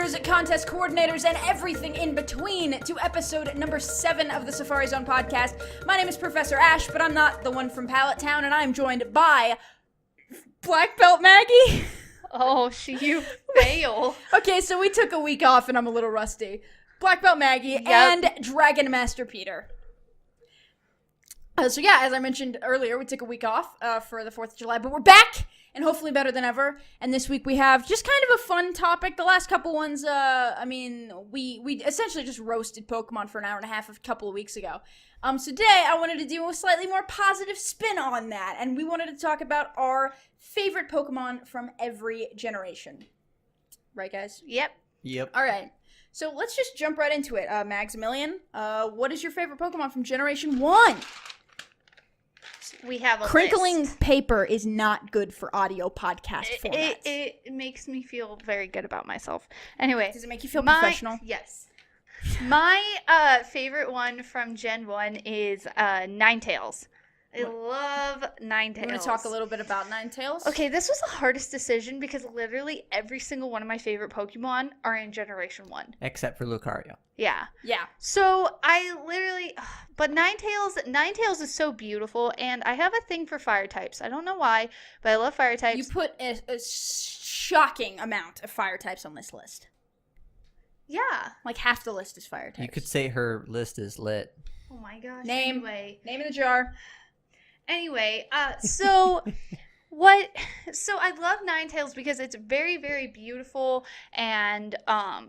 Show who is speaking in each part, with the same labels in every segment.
Speaker 1: organizers, contest coordinators, and everything in between to episode number 7 of the Safari Zone podcast. My name is Professor Ash, but I'm not the one from Pallet Town, and I'm joined by Black Belt Maggie.
Speaker 2: Oh, you fail.
Speaker 1: Okay, so we took a week off, and I'm a little rusty. Black Belt Maggie and Dragon Master Peter. So yeah, as I mentioned earlier, we took a week off for the 4th of July, but we're back! And hopefully better than ever. And this week we have just kind of a fun topic. The last couple ones, we essentially just roasted Pokemon for an hour and a half a couple of weeks ago. So today I wanted to do a slightly more positive spin on that. And we wanted to talk about our favorite Pokemon from every generation. Right, guys?
Speaker 2: Yep.
Speaker 1: All right. So let's just jump right into it. Maximilian, what is your favorite Pokemon from Generation 1?
Speaker 2: We have a
Speaker 1: Crinkling
Speaker 2: list.
Speaker 1: Paper is not good for audio podcast formats.
Speaker 2: It makes me feel very good about myself. Anyway.
Speaker 1: Does it make you feel professional?
Speaker 2: Yes. My favorite one from Gen 1 is Ninetales. I love Ninetales.
Speaker 1: I'm going to talk a little bit about Ninetales.
Speaker 2: Okay, this was the hardest decision because literally every single one of my favorite Pokemon are in Generation 1.
Speaker 3: Except for Lucario.
Speaker 2: Yeah.
Speaker 1: Yeah.
Speaker 2: So but Ninetales is so beautiful, and I have a thing for fire types. I don't know why, but I love fire types.
Speaker 1: You put a shocking amount of fire types on this list.
Speaker 2: Yeah.
Speaker 1: Like half the list is fire types.
Speaker 3: You could say her list is lit.
Speaker 2: Oh my gosh.
Speaker 1: Name in the jar.
Speaker 2: Anyway, so I love Ninetales because it's very, very beautiful and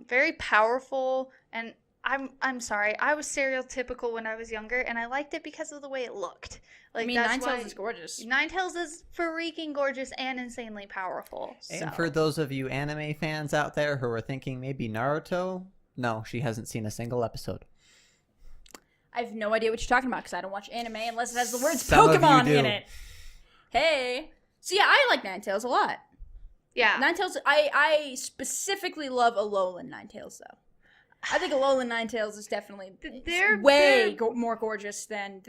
Speaker 2: very powerful, and I'm sorry, I was stereotypical when I was younger, and I liked it because of the way it looked. Like,
Speaker 1: Ninetales is gorgeous.
Speaker 2: Ninetales is freaking gorgeous and insanely powerful.
Speaker 3: And for those of you anime fans out there who are thinking maybe Naruto, no, she hasn't seen a single episode.
Speaker 1: I have no idea what you're talking about because I don't watch anime unless it has the words
Speaker 3: Some of you
Speaker 1: Pokemon
Speaker 3: do.
Speaker 1: in it. Hey. So yeah, I like Ninetales a lot.
Speaker 2: Yeah.
Speaker 1: Ninetales, I specifically love Alolan Ninetales though. I think Alolan Ninetales is definitely more gorgeous than.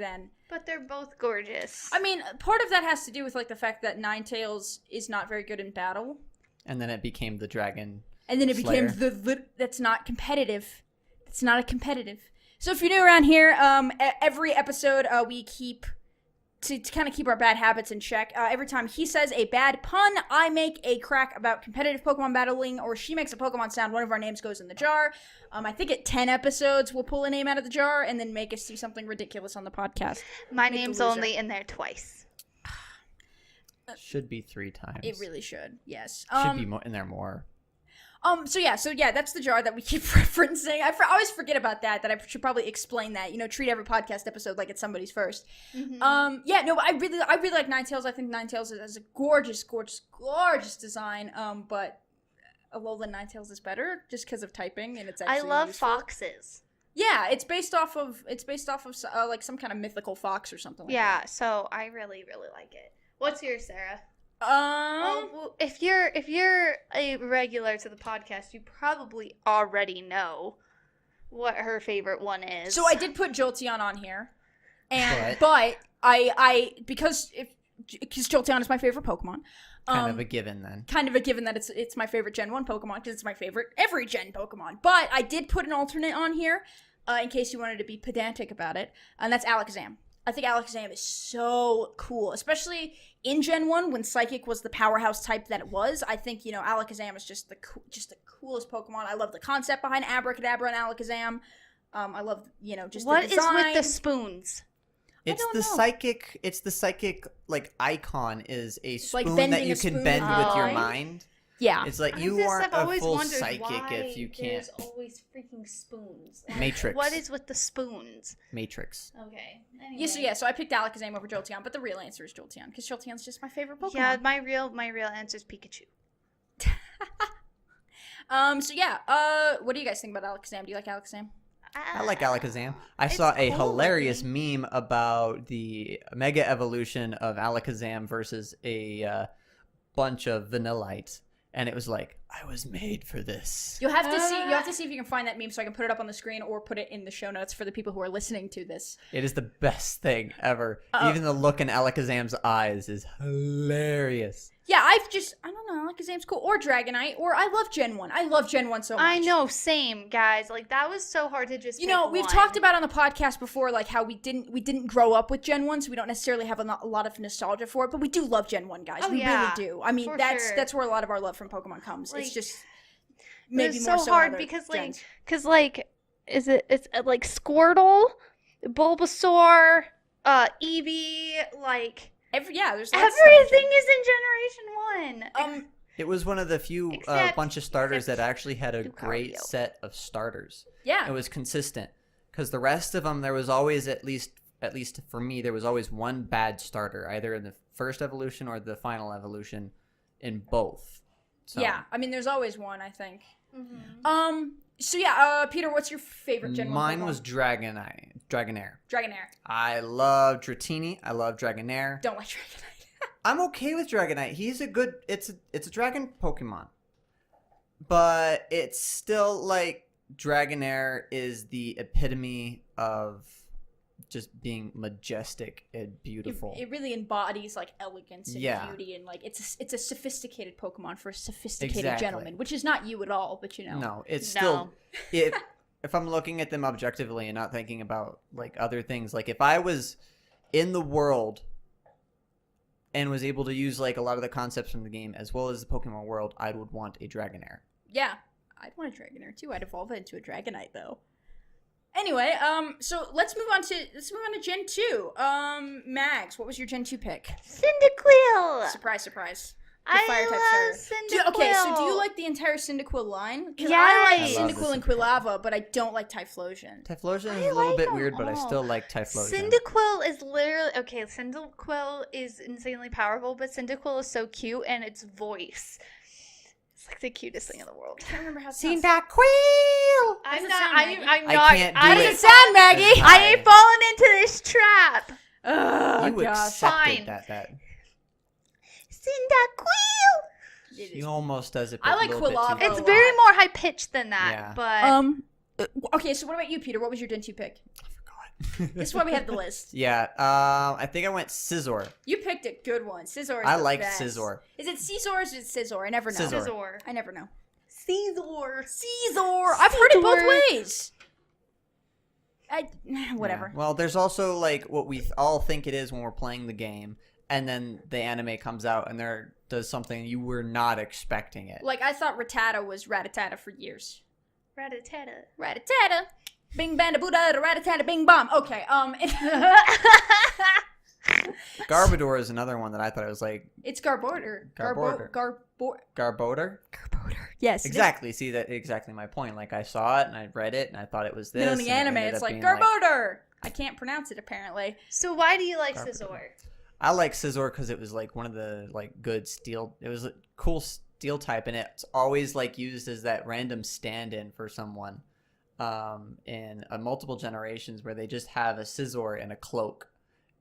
Speaker 2: But they're both gorgeous.
Speaker 1: I mean, part of that has to do with like the fact that Ninetales is not very good in battle,
Speaker 3: And then it became the Dragon
Speaker 1: and then it
Speaker 3: Slayer.
Speaker 1: became that's not competitive. It's not a competitive. So if you're new around here, every episode we keep to kind of keep our bad habits in check. Every time he says a bad pun, I make a crack about competitive Pokemon battling, or she makes a Pokemon sound. One of our names goes in the jar. I think at 10 episodes, we'll pull a name out of the jar and then make us do something ridiculous on the podcast.
Speaker 2: My name's only in there twice.
Speaker 3: Should be 3 times.
Speaker 1: It really should, yes.
Speaker 3: Should be in there more.
Speaker 1: So yeah, that's the jar that we keep referencing. I always forget about that I should probably explain that. Treat every podcast episode like it's somebody's first.
Speaker 2: Mm-hmm.
Speaker 1: But I really like Ninetales. I think Ninetales is a gorgeous design. But Alolan Ninetales is better just because of typing, and it's actually
Speaker 2: I love
Speaker 1: useful.
Speaker 2: foxes.
Speaker 1: Yeah, it's based off of like some kind of mythical fox or something like that.
Speaker 2: Yeah, so I really, really like it. What's yours, Sarah?
Speaker 1: Well,
Speaker 2: if you're a regular to the podcast, you probably already know what her favorite one is.
Speaker 1: so I did put Jolteon on here, and
Speaker 3: But-
Speaker 1: but I because Jolteon is my favorite Pokemon.
Speaker 3: Kind of a given then.
Speaker 1: Kind of a given that it's my favorite Gen 1 Pokemon because it's my favorite every Gen Pokemon. But I did put an alternate on here in case you wanted to be pedantic about it, and that's Alakazam. I think Alakazam is so cool, especially in Gen 1 when Psychic was the powerhouse type that it was. I think, Alakazam is just the coolest Pokemon. I love the concept behind Abracadabra and Alakazam. I love, just
Speaker 2: What
Speaker 1: the
Speaker 2: is
Speaker 1: design.
Speaker 2: with the spoons?
Speaker 3: It's
Speaker 1: don't
Speaker 3: the
Speaker 1: know.
Speaker 3: psychic like icon is a
Speaker 1: like
Speaker 3: spoon
Speaker 1: bending
Speaker 3: that you
Speaker 1: a
Speaker 3: can
Speaker 1: spoon
Speaker 3: bend with your
Speaker 1: eye.
Speaker 3: mind.
Speaker 1: Yeah.
Speaker 3: It's like
Speaker 2: I
Speaker 3: you
Speaker 2: just
Speaker 3: aren't
Speaker 2: have
Speaker 3: a
Speaker 2: always
Speaker 3: full
Speaker 2: wondered
Speaker 3: psychic
Speaker 2: why
Speaker 3: if you can't.
Speaker 2: There's always freaking spoons.
Speaker 3: Matrix.
Speaker 2: What is with the spoons?
Speaker 3: Matrix.
Speaker 2: Okay. Anyway.
Speaker 1: Yeah, so I picked Alakazam over Jolteon, but the real answer is Jolteon because Jolteon's just my favorite Pokemon.
Speaker 2: Yeah, my real answer is Pikachu.
Speaker 1: What do you guys think about Alakazam? Do you like Alakazam?
Speaker 3: I like Alakazam. I
Speaker 2: It's
Speaker 3: saw a
Speaker 2: cool
Speaker 3: hilarious
Speaker 2: looking.
Speaker 3: meme about the Mega Evolution of Alakazam versus a bunch of Vanillites. And it was like, I was made for this.
Speaker 1: You have to see if you can find that meme so I can put it up on the screen or put it in the show notes for the people who are listening to this.
Speaker 3: It is the best thing ever.
Speaker 1: Uh-oh.
Speaker 3: Even the look in Alakazam's eyes is hilarious.
Speaker 1: Yeah, I don't know, Alakazam's cool. Or Dragonite. Or I love Gen 1. I love Gen 1 so much.
Speaker 2: I know, same, guys. Like, that was so hard to just
Speaker 1: You
Speaker 2: pick
Speaker 1: know, we've
Speaker 2: one.
Speaker 1: talked about on the podcast before, like, how we didn't grow up with Gen 1, so we don't necessarily have a lot of nostalgia for it, but we do love Gen 1, guys.
Speaker 2: Oh,
Speaker 1: we
Speaker 2: yeah,
Speaker 1: really do. I mean,
Speaker 2: for
Speaker 1: that's
Speaker 2: sure.
Speaker 1: that's where a lot of our love from Pokemon comes.
Speaker 2: Like,
Speaker 1: it's just
Speaker 2: But
Speaker 1: maybe
Speaker 2: it's
Speaker 1: more
Speaker 2: so
Speaker 1: so in
Speaker 2: hard
Speaker 1: other
Speaker 2: because,
Speaker 1: gens.
Speaker 2: it's like Squirtle, Bulbasaur, Eevee, like,
Speaker 1: there's lots of stuff.
Speaker 2: everything is in Generation 1.
Speaker 3: It was one of the few
Speaker 2: Except-
Speaker 3: bunch of starters
Speaker 2: except
Speaker 3: that actually had a
Speaker 2: Lucario.
Speaker 3: great set of starters.
Speaker 1: Yeah.
Speaker 3: It was consistent. Because the rest of them, there was always, at least for me, there was always one bad starter, either in the first evolution or the final evolution, in both. So,
Speaker 1: Yeah, I mean, there's always one, I think.
Speaker 2: Mhm.
Speaker 1: So yeah, Peter, what's your favorite Gen 1
Speaker 3: Mine
Speaker 1: Pokemon?
Speaker 3: was Dragonair.
Speaker 1: Dragonair.
Speaker 3: I love Dratini. I love Dragonair.
Speaker 1: Don't like Dragonite.
Speaker 3: I'm okay with Dragonite. He's a good. It's a dragon Pokemon, but it's still like Dragonair is the epitome of just being majestic and beautiful.
Speaker 1: It really embodies like elegance and
Speaker 3: Yeah.
Speaker 1: beauty, and like it's a sophisticated Pokemon for a sophisticated
Speaker 3: Exactly.
Speaker 1: gentleman, which is not you at all, but you know.
Speaker 3: No, it's
Speaker 2: No.
Speaker 3: still if I'm looking at them objectively and not thinking about like other things, like if I was in the world and was able to use like a lot of the concepts from the game as well as the Pokemon world, I would want a Dragonair.
Speaker 1: Yeah, I'd want a Dragonair too. I'd evolve it into a Dragonite though. Anyway, so let's move on to Gen 2. Mags, what was your Gen 2 pick?
Speaker 2: Cyndaquil!
Speaker 1: Surprise, surprise.
Speaker 2: I
Speaker 1: fire type
Speaker 2: love
Speaker 1: starter.
Speaker 2: Cyndaquil!
Speaker 1: Okay, so do you like the entire Cyndaquil line? Because I like
Speaker 2: Yes.
Speaker 3: I love
Speaker 1: Cyndaquil
Speaker 3: the
Speaker 1: and Quilava, but I don't like Typhlosion.
Speaker 3: Typhlosion
Speaker 2: I
Speaker 3: is a little
Speaker 2: like
Speaker 3: bit
Speaker 2: them
Speaker 3: weird, but I
Speaker 2: all.
Speaker 3: still like Typhlosion.
Speaker 2: Cyndaquil is literally okay. Cyndaquil is insanely powerful, but Cyndaquil is so cute, and its voice, it's like the cutest thing in the world.
Speaker 1: I can't remember how it sounds.
Speaker 3: Cyndaquil!
Speaker 2: I'm
Speaker 1: it
Speaker 2: not.
Speaker 1: sound, Maggie?
Speaker 2: I'm
Speaker 3: I
Speaker 2: not.
Speaker 3: can't do
Speaker 1: How does
Speaker 3: it.
Speaker 1: it sound, Maggie?
Speaker 2: I ain't fallen into this trap.
Speaker 1: Oh,
Speaker 3: You
Speaker 1: gosh.
Speaker 3: accepted
Speaker 2: Fine.
Speaker 3: that.
Speaker 2: Cyndaquil.
Speaker 1: It
Speaker 3: She
Speaker 1: is.
Speaker 3: almost does it.
Speaker 1: I
Speaker 3: but a
Speaker 1: like
Speaker 3: little bit too
Speaker 1: Quilava.
Speaker 3: far.
Speaker 2: It's
Speaker 1: a
Speaker 2: very
Speaker 1: lot.
Speaker 2: more high pitched than that,
Speaker 3: Yeah.
Speaker 2: but
Speaker 1: Okay, so what about you, Peter? What was your Gen 2 pick?
Speaker 3: God.
Speaker 1: This is why we have the list.
Speaker 3: Yeah, I think I went Scizor.
Speaker 1: You picked a good one. Scizor is
Speaker 3: I
Speaker 1: the
Speaker 3: like
Speaker 1: best.
Speaker 3: Scizor.
Speaker 1: Is it Scizor or is it Scizor? I never know.
Speaker 3: Scizor.
Speaker 2: Scizor.
Speaker 1: I never know.
Speaker 2: Caesar.
Speaker 1: Scizor! I've heard it both
Speaker 2: Scizor.
Speaker 1: ways. Whatever.
Speaker 3: Yeah. Well, there's also like what we all think it is when we're playing the game, and then the anime comes out and there does something you were not expecting it.
Speaker 1: Like, I thought Rattata was Rattata for years.
Speaker 2: Ratatata.
Speaker 1: Rattata! Bing bada buddha, rattata bing bom. Okay,
Speaker 3: Garbodor is another one that I thought it was like
Speaker 1: it's Garbodor.
Speaker 3: Garbodor.
Speaker 1: Garbodor.
Speaker 3: Garbodor.
Speaker 1: Yes.
Speaker 3: Exactly. See, that exactly my point. Like I saw it and I read it and I thought it was this.
Speaker 1: Then on the
Speaker 3: and it
Speaker 1: anime,
Speaker 3: ended
Speaker 1: it's
Speaker 3: up
Speaker 1: like
Speaker 3: being
Speaker 1: Garbodor. I can't pronounce it apparently.
Speaker 2: So why do you like
Speaker 3: Garbodor.
Speaker 2: Scizor?
Speaker 3: I like Scizor because it was like one of the like good steel. It was a cool steel type, and it's always like used as that random stand-in for someone, in multiple generations where they just have a Scizor and a cloak,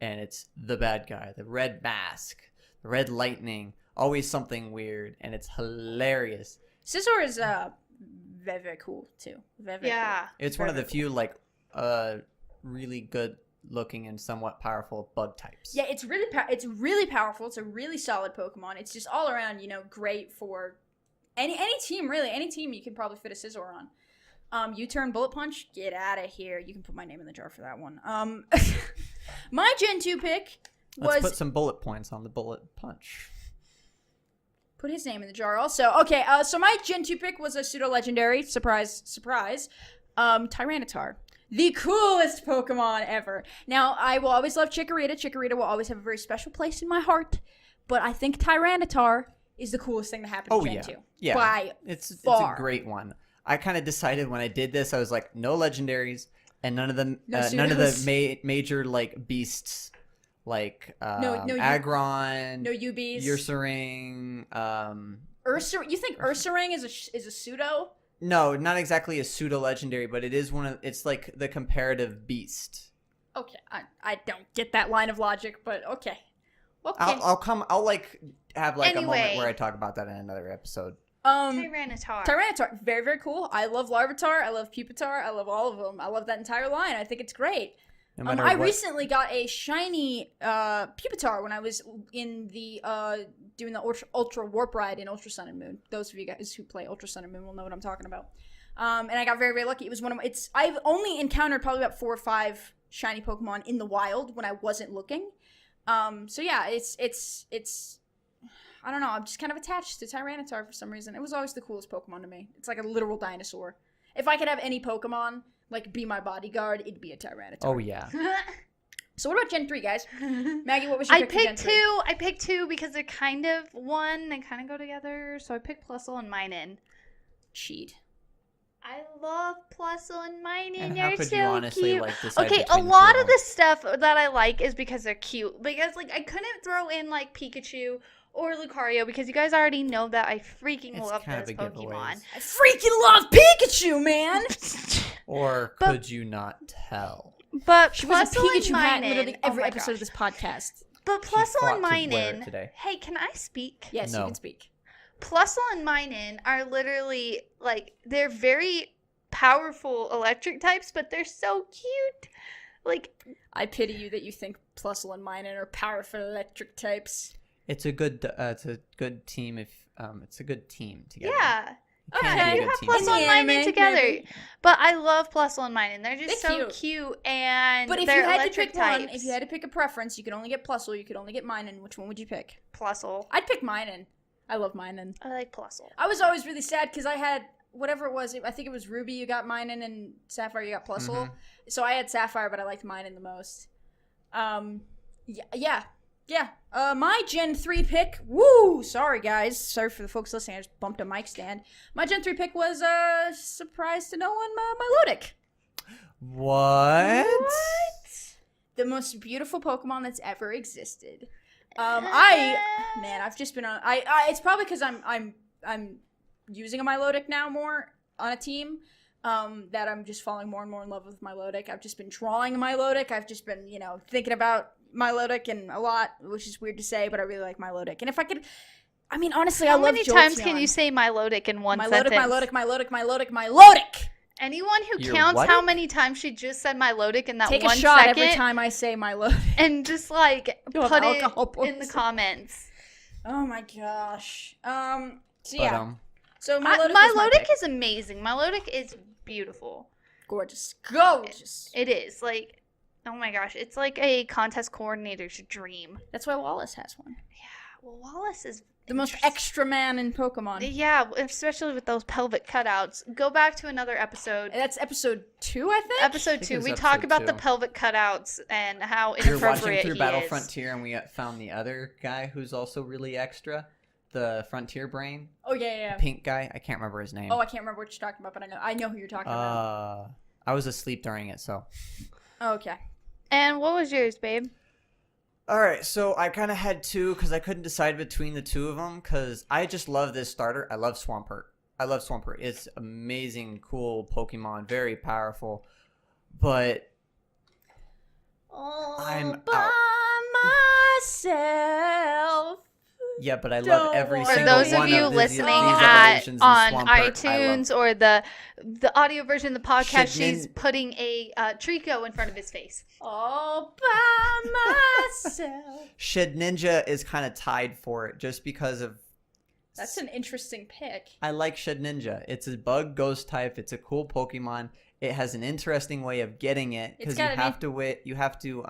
Speaker 3: and it's the bad guy, the red mask, the red lightning, always something weird, and it's hilarious.
Speaker 1: Scizor is very, very cool too. Very, very
Speaker 2: Yeah.
Speaker 1: cool.
Speaker 3: It's one of the few like really good looking and somewhat powerful bug types.
Speaker 1: Yeah, it's really powerful. It's a really solid Pokemon. It's just all around, great for any team really. Any team you can probably fit a Scizor on. U-turn, Bullet Punch, get out of here. You can put my name in the jar for that one. My Gen 2 pick was
Speaker 3: Let's put some bullet points on the bullet punch.
Speaker 1: put his name in the jar also. Okay, so my Gen 2 pick was a pseudo-legendary, surprise, surprise, Tyranitar. The coolest Pokemon ever. Now, I will always love Chikorita. Chikorita will always have a very special place in my heart. But I think Tyranitar is the coolest thing to happen to Gen 2.
Speaker 3: Yeah.
Speaker 1: By
Speaker 3: It's a
Speaker 1: far.
Speaker 3: great one. I kind of decided when I did this, I was like, no legendaries and none of the
Speaker 1: No
Speaker 3: none of the
Speaker 1: pseudos.
Speaker 3: major like beasts like
Speaker 1: No
Speaker 3: Aggron,
Speaker 1: No UBs.
Speaker 3: Ursaring,
Speaker 1: You think Ursaring is a pseudo?
Speaker 3: no, not exactly a pseudo legendary, but it is it's like the comparative beast.
Speaker 1: Okay, I don't get that line of logic, but okay. Okay.
Speaker 3: I'll like have like a moment
Speaker 2: Anyway.
Speaker 3: where I talk about that in another episode.
Speaker 2: Tyranitar.
Speaker 1: Tyranitar, very, very cool. I love Larvitar. I love Pupitar. I love all of them. I love that entire line. I think it's great.
Speaker 3: No matter
Speaker 1: I
Speaker 3: what-
Speaker 1: recently got a shiny Pupitar when I was in the doing the Ultra Warp Ride in Ultra Sun and Moon. Those of you guys who play Ultra Sun and Moon will know what I'm talking about. And I got very, very lucky. It was one of my, I've only encountered probably about 4 or 5 shiny Pokemon in the wild when I wasn't looking. So yeah, it's I don't know. I'm just kind of attached to Tyranitar for some reason. It was always the coolest Pokemon to me. It's like a literal dinosaur. If I could have any Pokemon like be my bodyguard, it'd be a Tyranitar.
Speaker 3: Oh yeah.
Speaker 1: So what about Gen 3, guys? Maggie, what was your
Speaker 2: I
Speaker 1: pick for Gen
Speaker 2: picked
Speaker 1: 3?
Speaker 2: two. I picked two because they're kind of one. They kind of go together. So I picked Plusle and Minun.
Speaker 1: Cheat.
Speaker 2: I love Plusle and Minun.
Speaker 3: And
Speaker 2: They're
Speaker 3: how could
Speaker 2: so
Speaker 3: you honestly
Speaker 2: cute.
Speaker 3: like decide
Speaker 2: Okay, a
Speaker 3: between the
Speaker 2: lot
Speaker 3: two
Speaker 2: of
Speaker 3: them?
Speaker 2: the stuff that I like is because they're cute. Because like I couldn't throw in like Pikachu or Lucario because you guys already know that I freaking
Speaker 3: It's
Speaker 2: love
Speaker 3: kind of
Speaker 2: those
Speaker 3: a giveaway.
Speaker 2: Pokemon.
Speaker 1: I freaking love Pikachu, man!
Speaker 3: Or
Speaker 2: But-
Speaker 3: could you not tell?
Speaker 2: But
Speaker 1: She was a
Speaker 2: Plusle
Speaker 1: Pikachu
Speaker 2: and
Speaker 1: hat in
Speaker 2: Minun.
Speaker 1: literally every
Speaker 2: oh my
Speaker 1: episode
Speaker 2: gosh.
Speaker 1: of this podcast.
Speaker 2: But
Speaker 3: She
Speaker 2: Plusle
Speaker 3: fought
Speaker 2: and
Speaker 3: to wear it
Speaker 2: Minun.
Speaker 3: today.
Speaker 2: Hey, can I speak?
Speaker 1: Yes, you
Speaker 3: No.
Speaker 1: can speak.
Speaker 2: Plusle and Minun are literally like they're very powerful electric types, but they're so cute. Like
Speaker 1: I pity you that you think Plusle and Minun are powerful electric types.
Speaker 3: It's a good team if it's a good team together.
Speaker 2: yeah.
Speaker 3: It can
Speaker 2: Okay,
Speaker 3: be a
Speaker 2: you
Speaker 3: good
Speaker 2: have
Speaker 3: team
Speaker 2: Plusle
Speaker 1: In the
Speaker 2: and
Speaker 1: anime,
Speaker 2: Minun together.
Speaker 1: maybe.
Speaker 2: But I love Plusle and Minun. They're just
Speaker 1: They're
Speaker 2: so
Speaker 1: cute.
Speaker 2: cute and
Speaker 1: But if
Speaker 2: they're
Speaker 1: you had to
Speaker 2: electric
Speaker 1: pick one,
Speaker 2: types.
Speaker 1: if you had to pick a preference, you could only get Plusle, you could only get Minun. Which one would you pick?
Speaker 2: Plusle.
Speaker 1: I'd pick Minun. I love Minun.
Speaker 2: I like Plusle.
Speaker 1: I was always really sad because I had whatever it was. I think it was Ruby you got Minun and Sapphire you got Plusle.
Speaker 3: Mhm.
Speaker 1: So I had Sapphire, but I liked Minun the most. Yeah. My Gen 3 pick. Woo! Sorry guys. Sorry for the folks listening. I just bumped a mic stand. My Gen 3 pick was surprise to no one. Milotic.
Speaker 3: What?
Speaker 1: The most beautiful Pokemon that's ever existed. I've just been on. It's probably because I'm using a Milotic now more on a team. That I'm just falling more and more in love with Milotic. I've just been drawing Milotic. I've just been, thinking about Milotic and a lot, which is weird to say, but I really like Milotic. And if I could, I mean, honestly, I
Speaker 2: How
Speaker 1: love
Speaker 2: many
Speaker 1: Jolteon.
Speaker 2: times can you say Milotic in one sentence?
Speaker 1: Milotic.
Speaker 2: Anyone who
Speaker 3: You're
Speaker 2: counts
Speaker 3: what?
Speaker 2: how many times she just said Milotic in that
Speaker 1: Take
Speaker 2: one
Speaker 1: a shot
Speaker 2: second
Speaker 1: every time I say Milotic.
Speaker 2: and just like
Speaker 1: You'll have
Speaker 2: put
Speaker 1: alcohol
Speaker 2: it in the
Speaker 1: poisoning.
Speaker 2: comments.
Speaker 1: Oh my gosh. So
Speaker 3: But,
Speaker 1: yeah. So Milotic, is my
Speaker 2: Milotic
Speaker 1: pick.
Speaker 2: is amazing. Milotic is beautiful.
Speaker 1: Gorgeous.
Speaker 2: It is like, oh my gosh, it's like a contest coordinator's dream.
Speaker 1: That's why Wallace has one.
Speaker 2: Well, Wallace is
Speaker 1: The most
Speaker 2: interesting.
Speaker 1: extra man in Pokemon.
Speaker 2: Yeah, especially with those pelvic cutouts. Go back to another episode.
Speaker 1: That's episode 2, I think.
Speaker 2: Episode
Speaker 3: think it
Speaker 2: 2,
Speaker 3: was
Speaker 2: we talk
Speaker 3: episode
Speaker 2: about the
Speaker 3: 2.
Speaker 2: pelvic cutouts and how
Speaker 3: We were watching
Speaker 2: inappropriate
Speaker 3: through
Speaker 2: he
Speaker 3: Battle
Speaker 2: is.
Speaker 3: Frontier and we found the other guy who's also really extra, the Frontier Brain,
Speaker 1: Oh yeah.
Speaker 3: pink guy. I can't remember his name.
Speaker 1: Oh, I can't remember what you're talking about, but I know who you're talking about.
Speaker 3: I was asleep during it, so.
Speaker 1: Oh, okay.
Speaker 2: And what was yours, babe?
Speaker 3: All right, so I kind of had two because I couldn't decide between the two of them because I just love this starter. I love Swampert. It's amazing, cool Pokemon, very powerful. But I'm
Speaker 1: by
Speaker 3: out.
Speaker 1: myself.
Speaker 3: Yeah, but I love every
Speaker 1: For
Speaker 2: For
Speaker 3: single
Speaker 2: those of
Speaker 3: one
Speaker 2: you
Speaker 3: these
Speaker 2: listening
Speaker 3: evolutions in
Speaker 2: on
Speaker 3: Swampert, I love.
Speaker 2: iTunes or the audio version of the podcast, she's
Speaker 3: Shednin-
Speaker 2: putting a Trico in front of his face.
Speaker 1: All by myself.
Speaker 3: Shed Ninja is kind of tied for it just because of
Speaker 1: That's an interesting pick.
Speaker 3: I like Shed Ninja. It's a bug ghost type. It's a cool Pokemon. It has an interesting way of getting it because you
Speaker 1: got an
Speaker 3: have to wait. You have to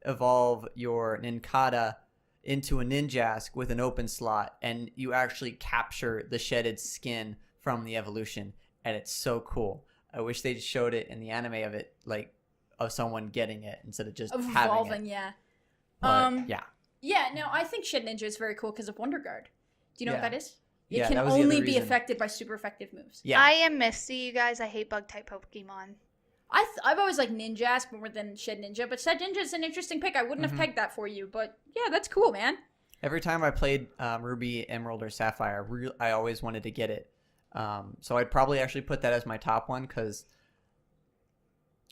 Speaker 3: evolve your Nincada into a Ninjask with an open slot, and you actually capture the shedded skin from the evolution, and it's so cool. I wish they showed it in the anime of it, like of someone getting it instead of just
Speaker 1: Of
Speaker 3: having
Speaker 1: evolving,
Speaker 3: it.
Speaker 1: yeah.
Speaker 3: But, yeah.
Speaker 1: Yeah, no, I think Shed Ninja is very cool because of Wonder Guard. Do you know
Speaker 3: Yeah.
Speaker 1: what that is? It
Speaker 3: Yeah,
Speaker 1: can
Speaker 3: that was the other
Speaker 1: only be
Speaker 3: reason.
Speaker 1: affected by super effective moves.
Speaker 3: Yeah.
Speaker 2: I am Misty, you guys. I hate bug type Pokemon.
Speaker 1: I've always liked Ninjask more than Shed Ninja, but Shed Ninja is an interesting pick. I wouldn't have
Speaker 3: Mhm.
Speaker 1: pegged that for you, but yeah, that's cool, man.
Speaker 3: Every time I played Ruby, Emerald, or Sapphire, I always wanted to get it. So I'd probably actually put that as my top one because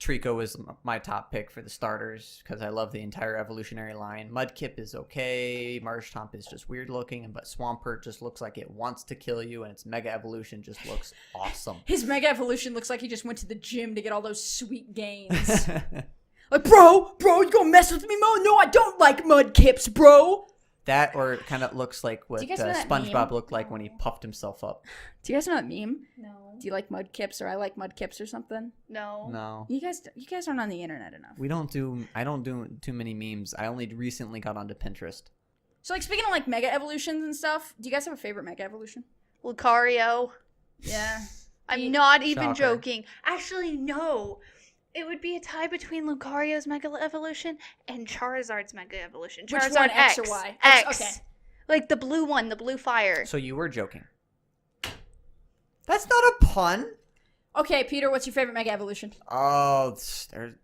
Speaker 3: Trico is my top pick for the starters because I love the entire evolutionary line. Mudkip is okay. Marshtomp is just weird looking, but Swampert just looks like it wants to kill you, and its Mega Evolution just looks awesome.
Speaker 1: His Mega Evolution looks like he just went to the gym to get all those sweet gains. Like, bro, you gonna mess with me, Mo? No, I don't like Mudkips, bro.
Speaker 3: That or it kind of looks like what
Speaker 1: Do you guys know that
Speaker 3: SpongeBob
Speaker 1: meme?
Speaker 3: looked like when he puffed himself up.
Speaker 1: Do you guys know that meme?
Speaker 2: No.
Speaker 1: Do you like Mudkips or I like Mudkips or something?
Speaker 2: No.
Speaker 3: No.
Speaker 1: You guys aren't on the internet enough.
Speaker 3: I don't do too many memes. I only recently got onto Pinterest.
Speaker 1: So, like, speaking of, like, Mega Evolutions and stuff, do you guys have a favorite Mega Evolution?
Speaker 2: Lucario.
Speaker 1: Yeah.
Speaker 2: I'm not even
Speaker 3: Shocker.
Speaker 2: joking. Actually, no. It would be a tie between Lucario's Mega Evolution and Charizard's Mega Evolution.
Speaker 1: Which
Speaker 2: Charizard
Speaker 1: one, X or Y?
Speaker 2: X.
Speaker 1: Okay.
Speaker 2: Like the blue one, the blue fire.
Speaker 3: So you were joking. That's not a pun.
Speaker 1: Okay, Peter, what's your favorite Mega Evolution?
Speaker 3: Oh,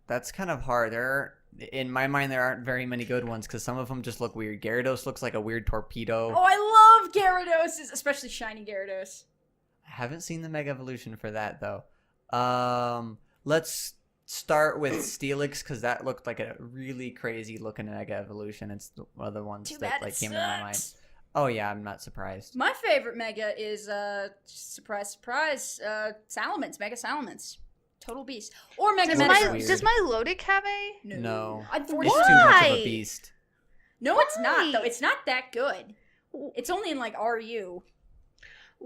Speaker 3: that's kind of hard. In my mind, there aren't very many good ones because some of them just look weird. Gyarados looks like a weird torpedo.
Speaker 1: Oh, I love Gyarados, especially shiny Gyarados.
Speaker 3: I haven't seen the Mega Evolution for that though. Let's start with Steelix because that looked like a really crazy looking Mega Evolution. It's one of the ones
Speaker 1: Too
Speaker 3: that
Speaker 1: bad it
Speaker 3: came to my mind.
Speaker 1: sucks.
Speaker 3: Oh yeah, I'm not surprised.
Speaker 1: My favorite Mega is, surprise, Salamence, Mega Salamence. Total beast. Or Mega
Speaker 2: Does
Speaker 3: That's
Speaker 1: Metagross.
Speaker 3: weird.
Speaker 2: does my Lodic have a?
Speaker 3: No.
Speaker 1: Unfortunately.
Speaker 3: It's too much of
Speaker 2: Why?
Speaker 3: a beast.
Speaker 1: No, it's not, though.
Speaker 2: Why?
Speaker 1: It's not that good. It's only in, like, RU.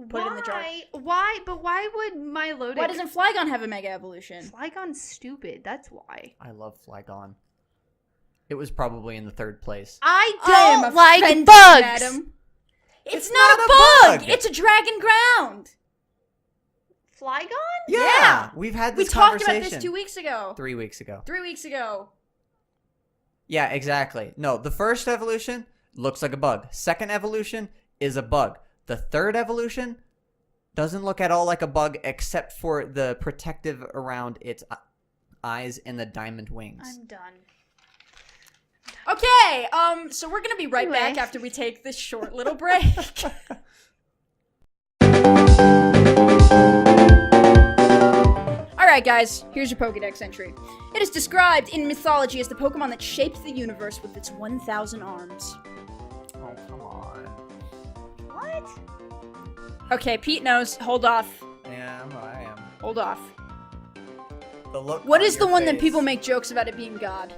Speaker 1: Put it in the jar.
Speaker 2: Why? But why would my Lodic?
Speaker 1: Why doesn't Flygon have a Mega Evolution?
Speaker 2: Flygon's stupid. That's why.
Speaker 3: I love Flygon. It was probably in the third place.
Speaker 2: I
Speaker 1: am
Speaker 2: don't like
Speaker 1: offended,
Speaker 2: bugs.
Speaker 1: madam. It's
Speaker 3: not
Speaker 1: not
Speaker 3: a
Speaker 1: a bug.
Speaker 3: bug.
Speaker 1: It's a dragon ground.
Speaker 2: Flygon?
Speaker 1: Yeah.
Speaker 3: We've had
Speaker 1: We
Speaker 3: this
Speaker 1: talked
Speaker 3: conversation
Speaker 1: about this 2 weeks ago.
Speaker 3: 3 weeks ago.
Speaker 1: 3 weeks ago.
Speaker 3: Yeah, exactly. No, the first evolution looks like a bug. Second evolution is a bug. The third evolution doesn't look at all like a bug except for the protective around its eyes and the diamond wings.
Speaker 2: I'm done.
Speaker 1: Okay, so we're gonna be right
Speaker 2: Anyway.
Speaker 1: back after we take this short little break. Alright guys, here's your Pokedex entry. It is described in mythology as the Pokemon that shaped the universe with its 1,000 arms.
Speaker 3: Oh, come on.
Speaker 2: What?
Speaker 1: Okay, Pete knows. Hold off.
Speaker 3: Yeah, I am.
Speaker 1: Hold off.
Speaker 3: The look
Speaker 1: What
Speaker 3: on
Speaker 1: is the
Speaker 3: your
Speaker 1: one that
Speaker 3: face.
Speaker 1: people make jokes about it being God?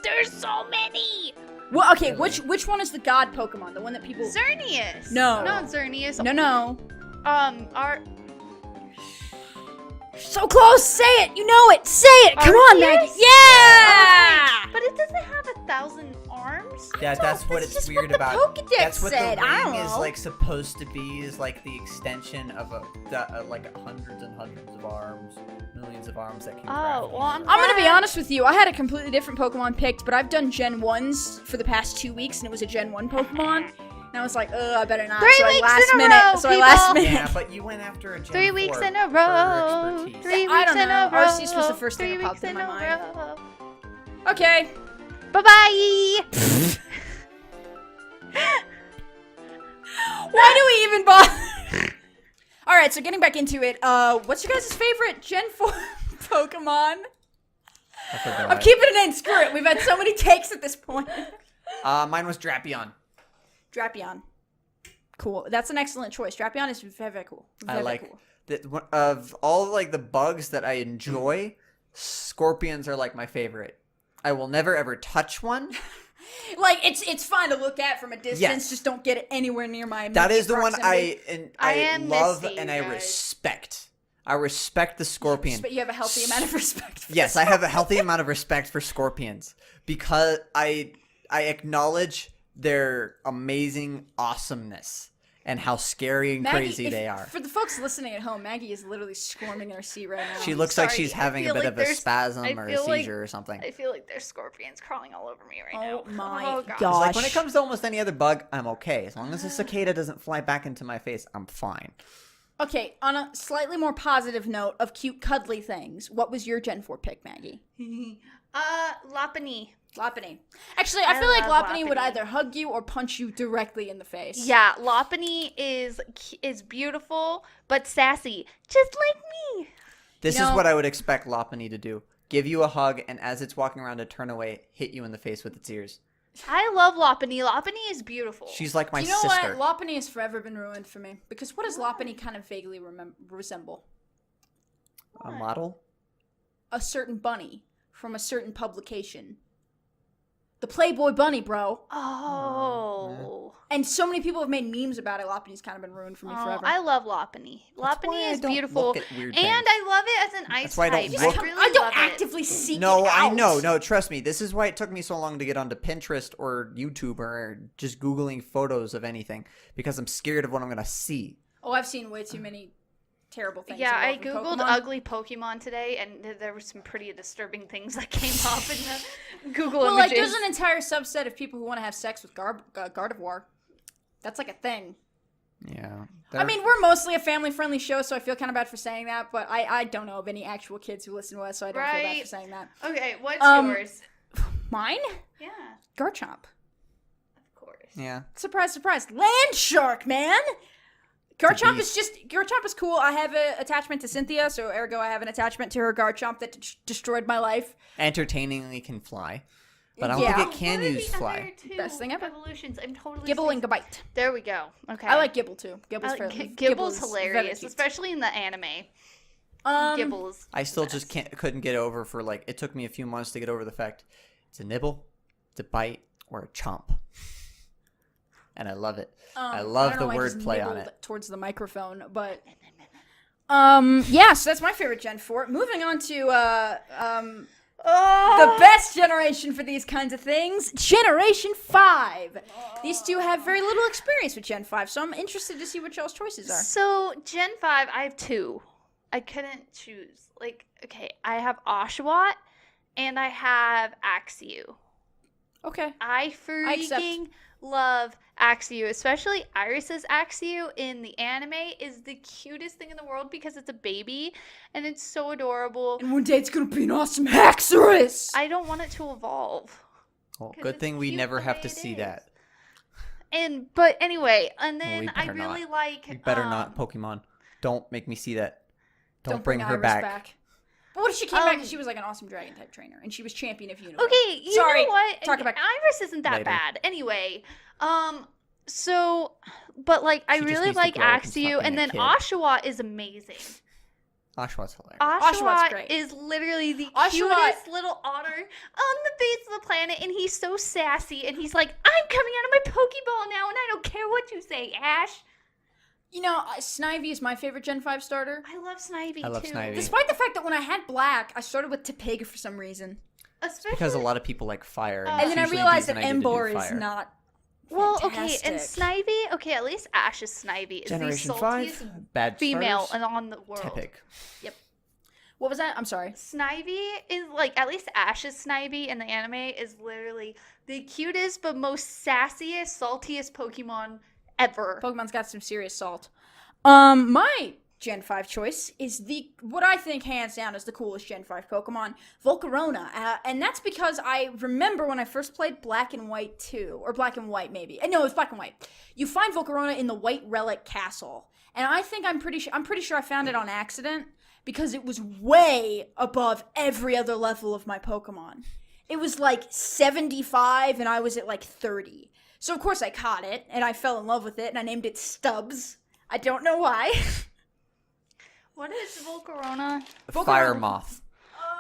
Speaker 2: There's so many.
Speaker 1: Well, okay, which one is the God Pokemon? The one that people...
Speaker 2: Xerneas.
Speaker 1: No.
Speaker 2: Not Xerneas.
Speaker 1: No.
Speaker 2: Our
Speaker 1: So close! Say it! You know it! Say it! Come on, Maggie!
Speaker 2: Arceus?
Speaker 1: Yeah!
Speaker 2: But it doesn't have 1,000 arms.
Speaker 3: Yeah, that's what
Speaker 1: That's
Speaker 3: it's
Speaker 1: just
Speaker 3: weird
Speaker 1: what the
Speaker 3: about.
Speaker 1: Pokedex
Speaker 3: That's what
Speaker 1: said.
Speaker 3: the
Speaker 1: I don't
Speaker 3: ring is
Speaker 1: know.
Speaker 3: like supposed to be. Is like the extension of like hundreds and hundreds of arms, millions of arms that can.
Speaker 2: Oh, well,
Speaker 1: I'm gonna be honest with you. I had a completely different Pokemon picked, but I've done Gen 1s for the past 2 weeks, and it was a Gen 1 Pokemon. And I was like, I better not.
Speaker 2: 3
Speaker 1: so I
Speaker 2: weeks
Speaker 1: last
Speaker 2: in a
Speaker 1: minute.
Speaker 2: row,
Speaker 1: So I last
Speaker 2: people.
Speaker 1: minute.
Speaker 3: Yeah, but you went after a Gen
Speaker 2: 3 weeks
Speaker 3: 4
Speaker 2: in a
Speaker 3: for
Speaker 2: row.
Speaker 3: expertise.
Speaker 2: 3
Speaker 1: I
Speaker 2: weeks
Speaker 1: don't
Speaker 2: in
Speaker 1: know.
Speaker 2: a row.
Speaker 1: Arceus was the first thing
Speaker 2: 3
Speaker 1: that popped
Speaker 2: weeks
Speaker 1: into
Speaker 2: in
Speaker 1: my
Speaker 2: a
Speaker 1: mind.
Speaker 2: row.
Speaker 1: Okay.
Speaker 2: Bye bye.
Speaker 1: Why do we even bother? All right, so getting back into it. What's your guys' favorite Gen 4 Pokemon?
Speaker 3: I forgot.
Speaker 1: I'm keeping it in. Screw it. We've had so many takes at this point.
Speaker 3: Mine was Drapion.
Speaker 1: Drapion. Cool. That's an excellent choice. Drapion is very, very cool. Very,
Speaker 3: I like
Speaker 1: very cool.
Speaker 3: that. Of all like the bugs that I enjoy, scorpions are like my favorite. I will never ever touch one.
Speaker 1: Like it's fine to look at from a distance.
Speaker 3: Yes.
Speaker 1: Just don't get it anywhere near my.
Speaker 3: That
Speaker 1: immediate
Speaker 3: is the one
Speaker 1: proximity.
Speaker 2: I
Speaker 3: I
Speaker 2: am
Speaker 3: love
Speaker 2: Misty,
Speaker 3: and I
Speaker 2: guys.
Speaker 3: respect. I respect the scorpion.
Speaker 1: But you have a healthy amount of respect. For
Speaker 3: Yes, I have a healthy amount of respect for scorpions because I acknowledge their amazing awesomeness and how scary and
Speaker 1: Maggie,
Speaker 3: crazy
Speaker 1: if-
Speaker 3: they are.
Speaker 1: For the folks listening at home, Maggie is literally squirming in her seat right now.
Speaker 3: She looks like
Speaker 2: sorry,
Speaker 3: she's
Speaker 2: I
Speaker 3: having a
Speaker 2: feel
Speaker 3: bit
Speaker 2: like
Speaker 3: of a
Speaker 2: there's-
Speaker 3: spasm
Speaker 2: I
Speaker 3: or a
Speaker 2: feel like-
Speaker 3: seizure or something.
Speaker 2: I feel like there's scorpions crawling all over me right now.
Speaker 1: Oh my
Speaker 2: Oh, gosh.
Speaker 1: God.
Speaker 3: Like when it comes to almost any other bug, I'm okay. As long as a cicada doesn't fly back into my face, I'm fine.
Speaker 1: Okay, on a slightly more positive note of cute, cuddly things, what was your Gen 4 pick, Maggie?
Speaker 2: Lopunny.
Speaker 1: Lopunny. Actually, I
Speaker 2: I
Speaker 1: feel like
Speaker 2: love
Speaker 1: Lopunny would
Speaker 2: Lopunny.
Speaker 1: either hug you or punch you directly in the face.
Speaker 2: Yeah, Lopunny is beautiful but sassy, just like me.
Speaker 3: This
Speaker 1: You
Speaker 3: is
Speaker 1: know-
Speaker 3: what I would expect Lopunny to do. Give you a hug, and as it's walking around to turn away, hit you in the face with its ears.
Speaker 2: I love Lopunny. Lopunny is beautiful.
Speaker 3: She's like my
Speaker 1: you know
Speaker 3: sister.
Speaker 1: what? Lopunny has forever been ruined for me. Because what does Lopunny kind of vaguely resemble?
Speaker 3: A model?
Speaker 1: A certain bunny from a certain publication. The Playboy Bunny, bro.
Speaker 2: Oh.
Speaker 1: And so many people have made memes about it. Lopunny's kind of been ruined for me
Speaker 2: Oh,
Speaker 1: forever.
Speaker 2: I love Lopunny.
Speaker 3: That's why
Speaker 2: Lopunny
Speaker 3: I
Speaker 2: is
Speaker 3: don't
Speaker 2: beautiful.
Speaker 3: look at weird
Speaker 2: And
Speaker 3: things.
Speaker 2: I love it as an ice
Speaker 3: That's why I don't
Speaker 2: type.
Speaker 3: look-
Speaker 2: I really
Speaker 1: I don't
Speaker 2: love
Speaker 1: actively seek
Speaker 3: No,
Speaker 1: it
Speaker 3: I
Speaker 1: out.
Speaker 3: know. No, trust me. This is why it took me so long to get onto Pinterest or YouTube or just Googling photos of anything. Because I'm scared of what I'm going to see.
Speaker 1: Oh, I've seen way too many terrible things.
Speaker 2: Yeah, I
Speaker 1: involving
Speaker 2: googled
Speaker 1: Pokemon.
Speaker 2: ugly Pokemon today, and there were some pretty disturbing things that came up in the Google
Speaker 1: Well, like,
Speaker 2: images.
Speaker 1: there's an entire subset of people who want to have sex with Gardevoir. That's like a thing.
Speaker 3: Yeah.
Speaker 1: I mean, we're mostly a family-friendly show, so I feel kind of bad for saying that, but I don't know of any actual kids who listen to us, so I don't feel bad
Speaker 2: Right.
Speaker 1: for saying that.
Speaker 2: Okay, what's
Speaker 1: Um,
Speaker 2: yours?
Speaker 1: Mine?
Speaker 2: Yeah,
Speaker 1: Garchomp.
Speaker 2: of course.
Speaker 3: Yeah.
Speaker 1: Surprise, surprise. Land Shark, man! Garchomp is cool. I have an attachment to Cynthia, so ergo I have an attachment to her Garchomp that destroyed my life.
Speaker 3: Entertainingly can fly. But I don't
Speaker 1: Yeah.
Speaker 3: think it can
Speaker 2: What are
Speaker 3: use
Speaker 2: the
Speaker 3: fly.
Speaker 2: other two
Speaker 1: Best thing ever.
Speaker 2: Evolutions. I'm totally
Speaker 1: Gibble and
Speaker 2: spacing-
Speaker 1: Gabite.
Speaker 2: There we go. Okay.
Speaker 1: I like Gibble too. Gibble's fairly.
Speaker 2: Gibble's
Speaker 1: very
Speaker 2: hilarious,
Speaker 1: cute.
Speaker 2: especially in the anime. Gibble's.
Speaker 3: I still just couldn't get over for like it took me a few months to get over the fact it's a nibble, it's a bite, or a chomp. And I love it. I love
Speaker 1: don't know
Speaker 3: the
Speaker 1: why I just
Speaker 3: wordplay on
Speaker 1: nibbled
Speaker 3: it.
Speaker 1: towards the microphone, but yeah, so that's my favorite Gen 4. Moving on to the best generation for these kinds of things, Generation 5. These two have very little experience with Gen 5, so I'm interested to see what y'all's choices are.
Speaker 2: So Gen 5, I have two. I couldn't choose. Like, okay, I have Oshawott and I have Axew.
Speaker 1: Okay.
Speaker 2: I
Speaker 1: accept.
Speaker 2: freaking love Axew, especially Iris's Axew in the anime is the cutest thing in the world because it's a baby and it's so adorable.
Speaker 1: And one day it's gonna be an awesome Haxorus!
Speaker 2: I don't want it to evolve.
Speaker 3: Well,
Speaker 2: 'Cause
Speaker 3: good
Speaker 2: it's
Speaker 3: thing we
Speaker 2: cute
Speaker 3: never
Speaker 2: the
Speaker 3: have
Speaker 2: way
Speaker 3: to
Speaker 2: it
Speaker 3: see
Speaker 2: is.
Speaker 3: that.
Speaker 2: But anyway, and
Speaker 3: Well, we
Speaker 2: then I
Speaker 3: better
Speaker 2: really
Speaker 3: not.
Speaker 2: like
Speaker 3: You better not, Pokemon. Don't make me see that. Don't bring her
Speaker 1: Iris
Speaker 3: back.
Speaker 1: But what if she came back
Speaker 2: Um,
Speaker 1: and she was like an awesome dragon type trainer and she was champion of Universe?
Speaker 2: Okay, you
Speaker 1: Sorry,
Speaker 2: know what?
Speaker 1: talk about
Speaker 2: Iris isn't that
Speaker 3: later.
Speaker 2: bad. Anyway, so but like I
Speaker 3: She just
Speaker 2: really
Speaker 3: needs to
Speaker 2: like
Speaker 3: grow up and stop
Speaker 2: Axew,
Speaker 3: being
Speaker 2: and
Speaker 3: a
Speaker 2: then
Speaker 3: kid.
Speaker 2: Oshawott is amazing.
Speaker 3: Oshawott's hilarious.
Speaker 1: Oshawott's
Speaker 2: Oshawott
Speaker 1: great.
Speaker 2: is literally the
Speaker 1: Oshawott-
Speaker 2: cutest little otter on the face of the planet, and he's so sassy, and he's like, I'm coming out of my Pokeball now, and I don't care what you say, Ash.
Speaker 1: You know, Snivy is my favorite Gen 5 starter.
Speaker 2: I love Snivy
Speaker 3: I love
Speaker 2: too.
Speaker 3: Snivy.
Speaker 1: Despite the fact that when I had Black, I started with Topanga for some reason.
Speaker 2: Especially
Speaker 3: Because a lot of people like fire.
Speaker 2: And
Speaker 1: And then I
Speaker 3: it's usually
Speaker 1: realized that
Speaker 3: designated to do
Speaker 1: Emboar is
Speaker 3: fire.
Speaker 1: not
Speaker 2: well,
Speaker 1: fantastic.
Speaker 2: okay, and Snivy, okay, at least Ash's Snivy is
Speaker 3: Generation
Speaker 2: the saltiest
Speaker 3: 5, bad
Speaker 2: female
Speaker 3: starters.
Speaker 2: on the world.
Speaker 3: Tepic.
Speaker 1: What was that? I'm sorry.
Speaker 2: Snivy is like at least Ash's Snivy in the anime is literally the cutest but most sassiest, saltiest Pokemon ever.
Speaker 1: Pokemon's got some serious salt. My Gen 5 choice is what I think hands down is the coolest Gen 5 Pokemon, Volcarona. And that's because I remember when I first played Black and White 2, or Black and White maybe. No, it was Black and White. You find Volcarona in the White Relic Castle. And I think I'm pretty sure I found it on accident because it was way above every other level of my Pokemon. It was like 75 and I was at like 30. So of course I caught it and I fell in love with it and I named it Stubbs. I don't know why.
Speaker 2: What is Volcarona?
Speaker 3: Fire moth.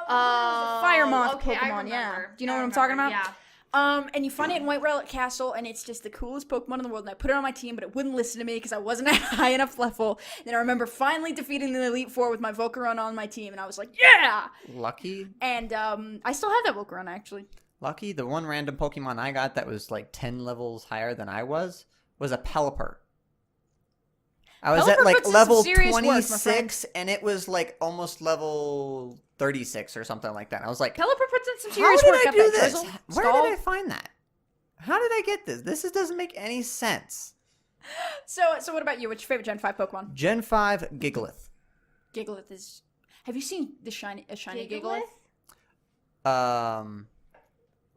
Speaker 1: Fire moth
Speaker 2: okay, I
Speaker 1: Pokemon, yeah.
Speaker 2: remember.
Speaker 1: Do you know
Speaker 2: I
Speaker 1: what I'm talking
Speaker 2: remember,
Speaker 1: about?
Speaker 2: Yeah.
Speaker 1: And you find it in White Relic Castle, and it's just the coolest Pokemon in the world. And I put it on my team, but it wouldn't listen to me because I wasn't at a high enough level. Then I remember finally defeating the Elite Four with my Volcarona on my team, and I was like, yeah!
Speaker 3: Lucky.
Speaker 1: And I still have that Volcarona, actually.
Speaker 3: Lucky. The one random Pokemon I got that was like 10 levels higher than I was a Pelipper. I was at
Speaker 1: Pelipper
Speaker 3: like
Speaker 1: puts in some
Speaker 3: level
Speaker 1: serious work, my
Speaker 3: 26, and it was like almost level 36 or something like that. I was like,
Speaker 1: Pelipper puts in some
Speaker 3: how
Speaker 1: serious
Speaker 3: did
Speaker 1: work.
Speaker 3: I
Speaker 1: Got
Speaker 3: do
Speaker 1: that
Speaker 3: this?
Speaker 1: Drizzle,
Speaker 3: Where
Speaker 1: Scald.
Speaker 3: did I find that? How did I get this? This doesn't make any sense.
Speaker 1: So what about you? What's your favorite Gen 5 Pokemon?
Speaker 3: Gen 5 Gigalith.
Speaker 1: Gigalith is... Have you seen a shiny Gigalith?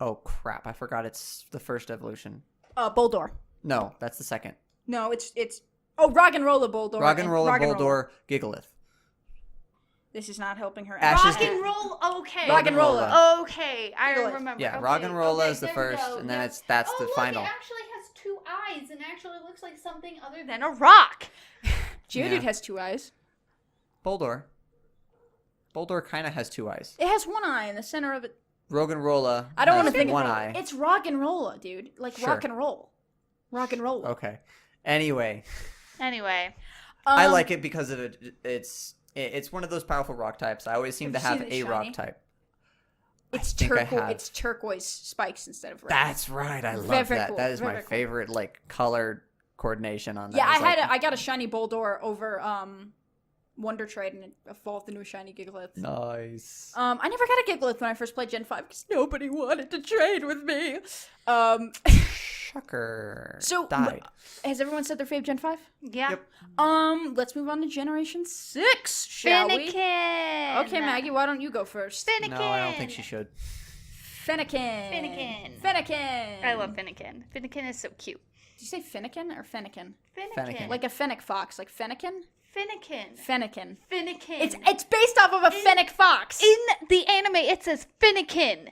Speaker 3: Oh crap! I forgot it's the first evolution.
Speaker 1: Boldor.
Speaker 3: No, that's the second.
Speaker 1: No, it's... Oh, Roggenrola Boldor.
Speaker 3: Roggenrola,
Speaker 1: and
Speaker 3: Boldor, Gigalith.
Speaker 1: This is not helping her.
Speaker 3: Ashes
Speaker 2: Rock and roll. Okay.
Speaker 1: Rock and rolla.
Speaker 2: Okay, I
Speaker 1: Gigalith.
Speaker 2: remember.
Speaker 3: Yeah,
Speaker 2: okay.
Speaker 3: Rock and Rolla
Speaker 2: okay,
Speaker 3: is the
Speaker 2: there we
Speaker 3: first,
Speaker 2: go.
Speaker 3: and then
Speaker 2: Yeah.
Speaker 3: that's the
Speaker 2: look,
Speaker 3: final.
Speaker 2: It actually has 2 eyes and actually looks like something other than a rock.
Speaker 1: Geodude
Speaker 3: Yeah.
Speaker 1: has 2 eyes.
Speaker 3: Boldor. Boldor kind of has 2 eyes.
Speaker 1: It has 1 eye in the center of it.
Speaker 3: Roggenrola
Speaker 1: I don't
Speaker 3: has
Speaker 1: want to think
Speaker 3: 1
Speaker 1: of
Speaker 3: eye.
Speaker 1: It's rock and rolla, dude. Like
Speaker 3: Sure.
Speaker 1: rock and roll. Rock and roll.
Speaker 3: Okay. Anyway,
Speaker 2: Anyway,
Speaker 3: I like it because of it's one of those powerful rock types. I always seem to
Speaker 1: Have
Speaker 3: have
Speaker 1: you seen
Speaker 3: a
Speaker 1: it
Speaker 3: rock
Speaker 1: shiny?
Speaker 3: type.
Speaker 1: It's
Speaker 3: think I
Speaker 1: turquoise.
Speaker 3: have.
Speaker 1: It's turquoise spikes instead of red.
Speaker 3: That's right. I love
Speaker 1: Very, very
Speaker 3: that.
Speaker 1: cool.
Speaker 3: That is
Speaker 1: Very,
Speaker 3: my
Speaker 1: very cool.
Speaker 3: favorite like color coordination on that.
Speaker 1: Yeah,
Speaker 3: It's like,
Speaker 1: I got a shiny Boldor over Wonder Trade and it evolved into a shiny Gigalith.
Speaker 3: nice.
Speaker 1: I never got a Gigalith when I first played Gen 5 because nobody wanted to trade with me.
Speaker 3: Shocker.
Speaker 1: So
Speaker 3: died.
Speaker 1: has everyone said their fave Gen 5?
Speaker 2: yeah.
Speaker 3: Yep.
Speaker 1: Let's move on to Generation 6, shall we?
Speaker 2: Finnegan.
Speaker 1: Okay, Maggie, why don't you go first?
Speaker 2: Finnegan.
Speaker 3: No, I don't think she should.
Speaker 1: Fennekin.
Speaker 2: Finnegan.
Speaker 1: Fennekin.
Speaker 2: I love Finnegan. Finnegan is so cute.
Speaker 1: Did you say Finnekin or Fennekin?
Speaker 2: Finnegan.
Speaker 1: Like a fennec fox, like Fennekin?
Speaker 2: Finnegan.
Speaker 1: Fennekin.
Speaker 2: Finnegan.
Speaker 1: It's based off of a fennec fox.
Speaker 2: in the anime. It says Finnegan.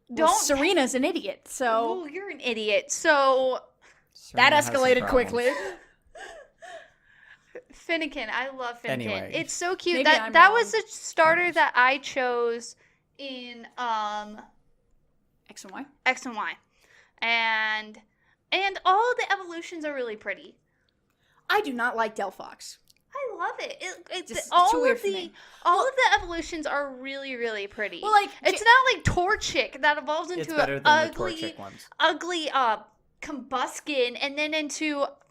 Speaker 1: Well, Serena's an idiot, so
Speaker 2: Oh, you're an idiot. So
Speaker 1: that
Speaker 3: Serena has some
Speaker 1: escalated
Speaker 3: problems.
Speaker 1: quickly.
Speaker 2: Finnegan, I love Finnegan.
Speaker 3: Anyway.
Speaker 2: It's so cute.
Speaker 1: Maybe I'm
Speaker 2: That
Speaker 1: wrong.
Speaker 2: was the starter that I chose in
Speaker 1: X and Y.
Speaker 2: X and Y, and all the evolutions are really pretty.
Speaker 1: I do not like Delphox.
Speaker 2: I love it.
Speaker 1: Just- it's
Speaker 2: all
Speaker 1: too weird
Speaker 2: of
Speaker 1: for
Speaker 2: the
Speaker 1: me.
Speaker 2: all of the evolutions are really really pretty.
Speaker 1: Well, like
Speaker 2: it's not like Torchic that evolves
Speaker 3: It's
Speaker 2: into
Speaker 3: better
Speaker 2: an
Speaker 3: than the
Speaker 2: ugly
Speaker 3: Torchic ones.
Speaker 2: ugly Combuskin, and then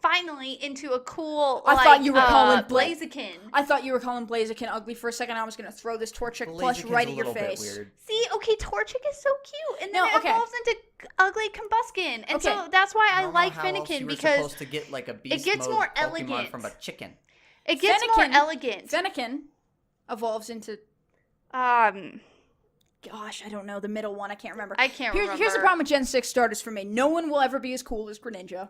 Speaker 2: finally into a cool
Speaker 1: I thought you were calling
Speaker 2: Blaziken.
Speaker 1: I thought you were calling Blaziken ugly for a second. I was gonna throw this Torchic plush
Speaker 3: Blaziken's
Speaker 1: right
Speaker 3: a
Speaker 1: at your
Speaker 3: little bit
Speaker 1: face.
Speaker 3: weird.
Speaker 2: See, okay, Torchic is so cute, and then
Speaker 1: No,
Speaker 2: it
Speaker 1: okay.
Speaker 2: evolves into ugly Combuskin, and so
Speaker 1: Okay.
Speaker 2: that's why
Speaker 3: I
Speaker 2: I
Speaker 3: don't know
Speaker 2: like
Speaker 3: how else you
Speaker 2: Finnegan
Speaker 3: were
Speaker 2: because
Speaker 3: supposed to get like a beast
Speaker 2: gets
Speaker 3: mode
Speaker 2: more
Speaker 3: Pokemon
Speaker 2: elegant.
Speaker 3: from a chicken.
Speaker 2: it gets more
Speaker 1: Fennekin-
Speaker 2: elegant.
Speaker 1: Fennekin evolves into gosh, I don't know, the middle one. I can't remember.
Speaker 2: I can't remember.
Speaker 1: Here's the problem with Gen 6 starters for me. No one will ever be as cool as Greninja.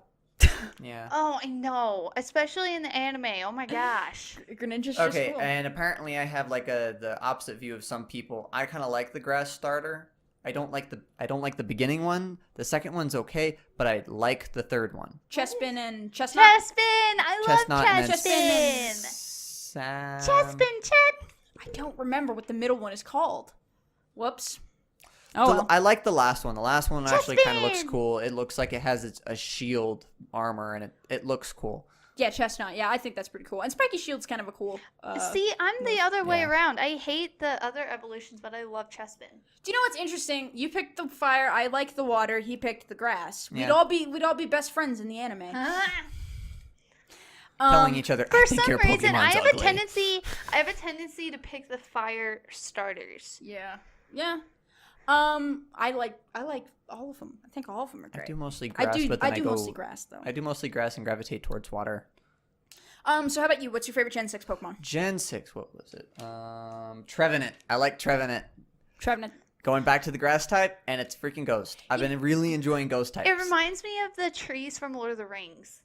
Speaker 3: Yeah.
Speaker 2: Oh, I know, especially in the anime. Oh my gosh.
Speaker 1: Greninja's just
Speaker 3: Okay,
Speaker 1: cool.
Speaker 3: and apparently I have like the opposite view of some people. I kind of like the grass starter. I don't like the beginning one. The second one's okay, but I like the third one.
Speaker 1: Chespin and Chestnut.
Speaker 2: Chespin! I
Speaker 3: Chestnut
Speaker 2: love
Speaker 3: and then
Speaker 2: Chespin!
Speaker 3: Sam.
Speaker 2: Chespin, Chet!
Speaker 1: I don't remember what the middle one is called. Whoops.
Speaker 3: The-
Speaker 1: Oh, well.
Speaker 3: I like the last one. The last one actually kind of looks
Speaker 2: Chespin!
Speaker 3: cool. It looks like it has a shield armor, and it looks cool.
Speaker 1: Yeah, Chestnut. Yeah, I think that's pretty cool. And Spiky Shield's kind of a cool.
Speaker 2: See, I'm the other way
Speaker 3: yeah.
Speaker 2: around. I hate the other evolutions, but I love Chespin.
Speaker 1: Do you know what's interesting? You picked the fire. I like the water. He picked the grass.
Speaker 3: Yeah.
Speaker 1: We'd all be best friends in the anime.
Speaker 3: Telling each other,
Speaker 2: For
Speaker 3: I think
Speaker 2: some
Speaker 3: your
Speaker 2: reason, I
Speaker 3: Pokemon's
Speaker 2: have
Speaker 3: ugly.
Speaker 2: I have a tendency to pick the fire starters.
Speaker 1: Yeah. Yeah. I like all of them. I think all of them are
Speaker 3: I
Speaker 1: great.
Speaker 3: do mostly grass, but
Speaker 1: I
Speaker 3: then
Speaker 1: do
Speaker 3: go.
Speaker 1: mostly grass though.
Speaker 3: I do mostly grass and gravitate towards water.
Speaker 1: So how about you? What's your favorite Gen 6 Pokemon?
Speaker 3: Gen 6, what was it? Trevenant. I like Trevenant.
Speaker 1: Trevenant.
Speaker 3: Going back to the grass type, and it's freaking Ghost. I've been really enjoying Ghost types.
Speaker 2: It reminds me of the trees from Lord of the Rings.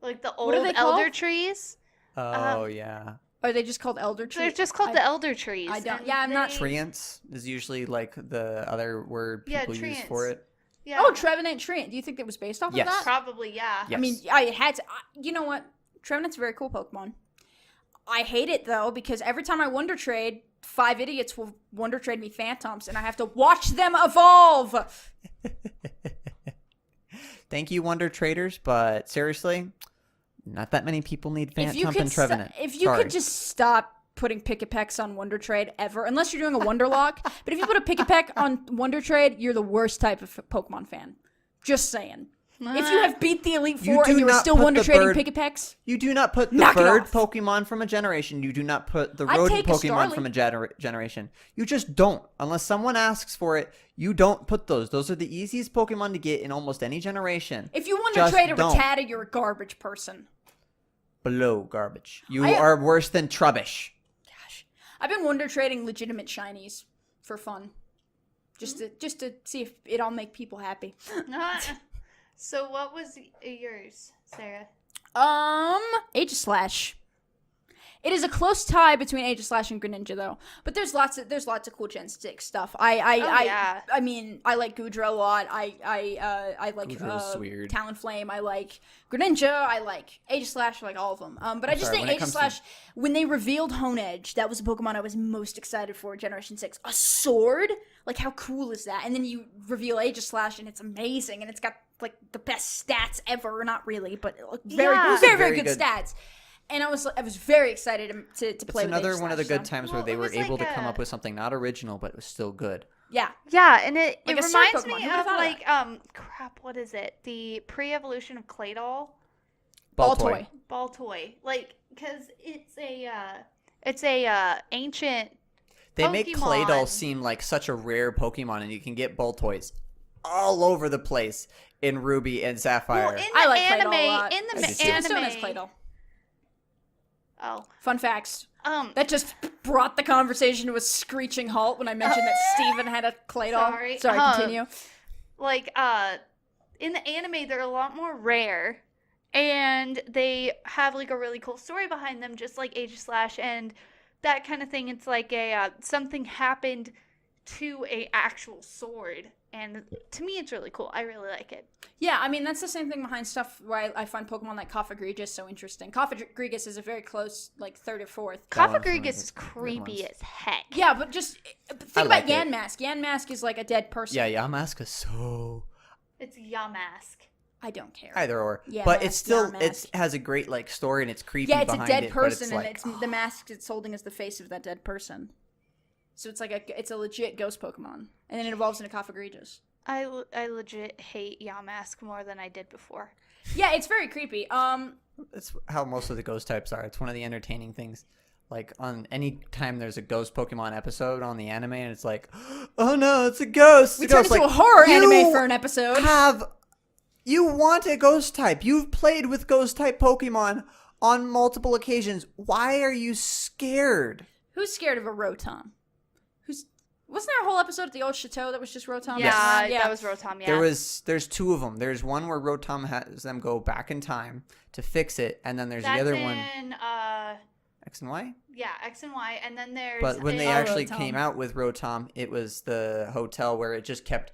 Speaker 2: Like the
Speaker 1: What are
Speaker 2: old
Speaker 1: they
Speaker 2: elder
Speaker 1: called?
Speaker 2: trees.
Speaker 3: Oh, yeah.
Speaker 1: Are they just called Elder Trees?
Speaker 2: They're just called the elder trees.
Speaker 1: I don't-
Speaker 2: and
Speaker 1: yeah, I'm not
Speaker 2: they-
Speaker 3: Treants is usually like the other word
Speaker 2: Yeah,
Speaker 3: people use
Speaker 2: treants.
Speaker 3: for it.
Speaker 2: Yeah.
Speaker 1: Oh, Trevenant Treant. Do you think it was based off
Speaker 3: Yes.
Speaker 1: of that?
Speaker 2: Probably, yeah.
Speaker 3: Yes.
Speaker 1: I mean, it had to. You know what? Trevenant's a very cool Pokemon. I hate it though because every time I Wonder Trade, 5 idiots will Wonder Trade me Phantoms, and I have to watch them evolve.
Speaker 3: Thank you, Wonder Traders, but seriously, not that many people need
Speaker 1: If you
Speaker 3: Phantom
Speaker 1: could,
Speaker 3: and Trevenant.
Speaker 1: if you
Speaker 3: Sorry.
Speaker 1: could just stop putting Pick-a-Pecks on Wonder Trade ever, unless you're doing a Wonder Lock. But if you put a Pick-a-Peck on Wonder Trade, you're the worst type of Pokemon fan. Just saying. If you have beat the Elite
Speaker 3: You
Speaker 1: Four
Speaker 3: do
Speaker 1: and you were
Speaker 3: not
Speaker 1: still
Speaker 3: put
Speaker 1: Wonder
Speaker 3: the
Speaker 1: Trading
Speaker 3: bird-
Speaker 1: Pick-a-Pecks,
Speaker 3: You do not put the
Speaker 1: Knock it
Speaker 3: bird
Speaker 1: off.
Speaker 3: Pokemon from a generation. You do not put the
Speaker 1: I'd
Speaker 3: rodent
Speaker 1: take a
Speaker 3: Pokemon from a generation. You just don't. Unless someone asks for it, you don't put those. Those are the easiest Pokemon to get in almost any generation.
Speaker 1: if you Wonder
Speaker 3: Just
Speaker 1: Trade a
Speaker 3: don't.
Speaker 1: Rattata, you're a garbage person.
Speaker 3: Below garbage. You
Speaker 1: I-
Speaker 3: are worse than Trubbish.
Speaker 1: Gosh, I've been Wonder Trading legitimate shinies for fun, just to see if it'll make people happy.
Speaker 2: So what was yours, Sarah?
Speaker 1: Aegislash. It is a close tie between Aegislash and Greninja, though. But there's lots of cool Gen 6 stuff. I mean, I like Goodra a lot. I like
Speaker 3: Goodra's weird.
Speaker 1: Talonflame. I like Greninja. I like Aegislash. I like all of them. But I just think Aegislash, when they revealed Honedge, that was a Pokemon I was most excited for. Generation 6, a sword. Like, how cool is that? And then you reveal Aegislash, and it's amazing, and it's got like the best stats ever. Not really, but very good stats. And I was very excited to play with Aegislash.
Speaker 3: It's another one of the good times where they were able to come up with something not original, but it was still good.
Speaker 1: Yeah.
Speaker 2: Yeah, and it
Speaker 1: Like a
Speaker 2: reminds
Speaker 1: Pokemon.
Speaker 2: me
Speaker 1: Who would've
Speaker 2: of
Speaker 1: thought
Speaker 2: crap, what is it? The pre-evolution of Claydol?
Speaker 1: Baltoy.
Speaker 2: Baltoy. Like, because it's a ancient
Speaker 3: They make
Speaker 2: Pokemon.
Speaker 3: Claydol seem like such a rare Pokemon, and you can get Baltoys all over the place in Ruby and Sapphire.
Speaker 2: Well, in
Speaker 1: I
Speaker 2: the
Speaker 1: like Claydol
Speaker 2: anime,
Speaker 1: a lot.
Speaker 2: in the
Speaker 3: I do too.
Speaker 1: Steven Stone has
Speaker 2: anime.
Speaker 1: Claydol.
Speaker 2: Oh.
Speaker 1: Fun facts.
Speaker 2: That
Speaker 1: just brought the conversation to a screeching halt when I mentioned that Steven had a Claydol.
Speaker 2: Sorry.
Speaker 1: Continue.
Speaker 2: like in the anime they're a lot more rare, and they have like a really cool story behind them, just like Aegislash and that kind of thing. It's like a something happened to a actual sword, and to me it's really cool. I really like it.
Speaker 1: Yeah, I mean, that's the same thing behind stuff where I find Pokemon like Cofagrigus so interesting. Cofagrigus is a very close, like, third or fourth.
Speaker 3: That one's one of
Speaker 2: Cofagrigus
Speaker 3: the
Speaker 2: is
Speaker 3: good
Speaker 2: creepy
Speaker 3: ones.
Speaker 2: as heck.
Speaker 1: Yeah, but just think
Speaker 3: like
Speaker 1: about
Speaker 3: it.
Speaker 1: Yanmask. Yanmask is like a dead person.
Speaker 3: Yeah, Yamask is so
Speaker 2: It's Yamask.
Speaker 1: I don't care.
Speaker 3: either or,
Speaker 1: Yeah,
Speaker 3: but
Speaker 1: Mask,
Speaker 3: it's still
Speaker 1: Yamask.
Speaker 3: it has a great like story and it's creepy.
Speaker 1: Yeah, it's a
Speaker 3: behind
Speaker 1: dead
Speaker 3: it,
Speaker 1: person,
Speaker 3: but
Speaker 1: and
Speaker 3: it's
Speaker 1: it's the mask it's holding is the face of that dead person. So it's like it's a legit ghost Pokemon, and then it evolves into Cofagrigus.
Speaker 2: I legit hate Yamask more than I did before.
Speaker 1: Yeah, it's very creepy.
Speaker 3: That's how most of the ghost types are. It's one of the entertaining things. Like on any time there's a ghost Pokemon episode on the anime, and it's like, oh no, it's a ghost.
Speaker 1: We
Speaker 3: It's a
Speaker 1: turned
Speaker 3: ghost.
Speaker 1: into
Speaker 3: Like,
Speaker 1: a horror
Speaker 3: you
Speaker 1: anime for an episode.
Speaker 3: You want a ghost type. You've played with ghost type Pokemon on multiple occasions. Why are you scared?
Speaker 1: Who's scared of a Rotom? Wasn't there a whole episode at the old chateau that was just Rotom?
Speaker 2: Yeah,
Speaker 1: Yeah.
Speaker 2: that was Rotom. Yeah.
Speaker 3: There's two of them. There's one where Rotom has them go back in time to fix it, and then there's
Speaker 2: That's
Speaker 3: the other
Speaker 2: in,
Speaker 3: one, X and Y.
Speaker 2: yeah, X and Y, and then there's.
Speaker 3: But when they
Speaker 1: Oh,
Speaker 3: actually
Speaker 1: Rotom.
Speaker 3: came out with Rotom, it was the hotel where it just kept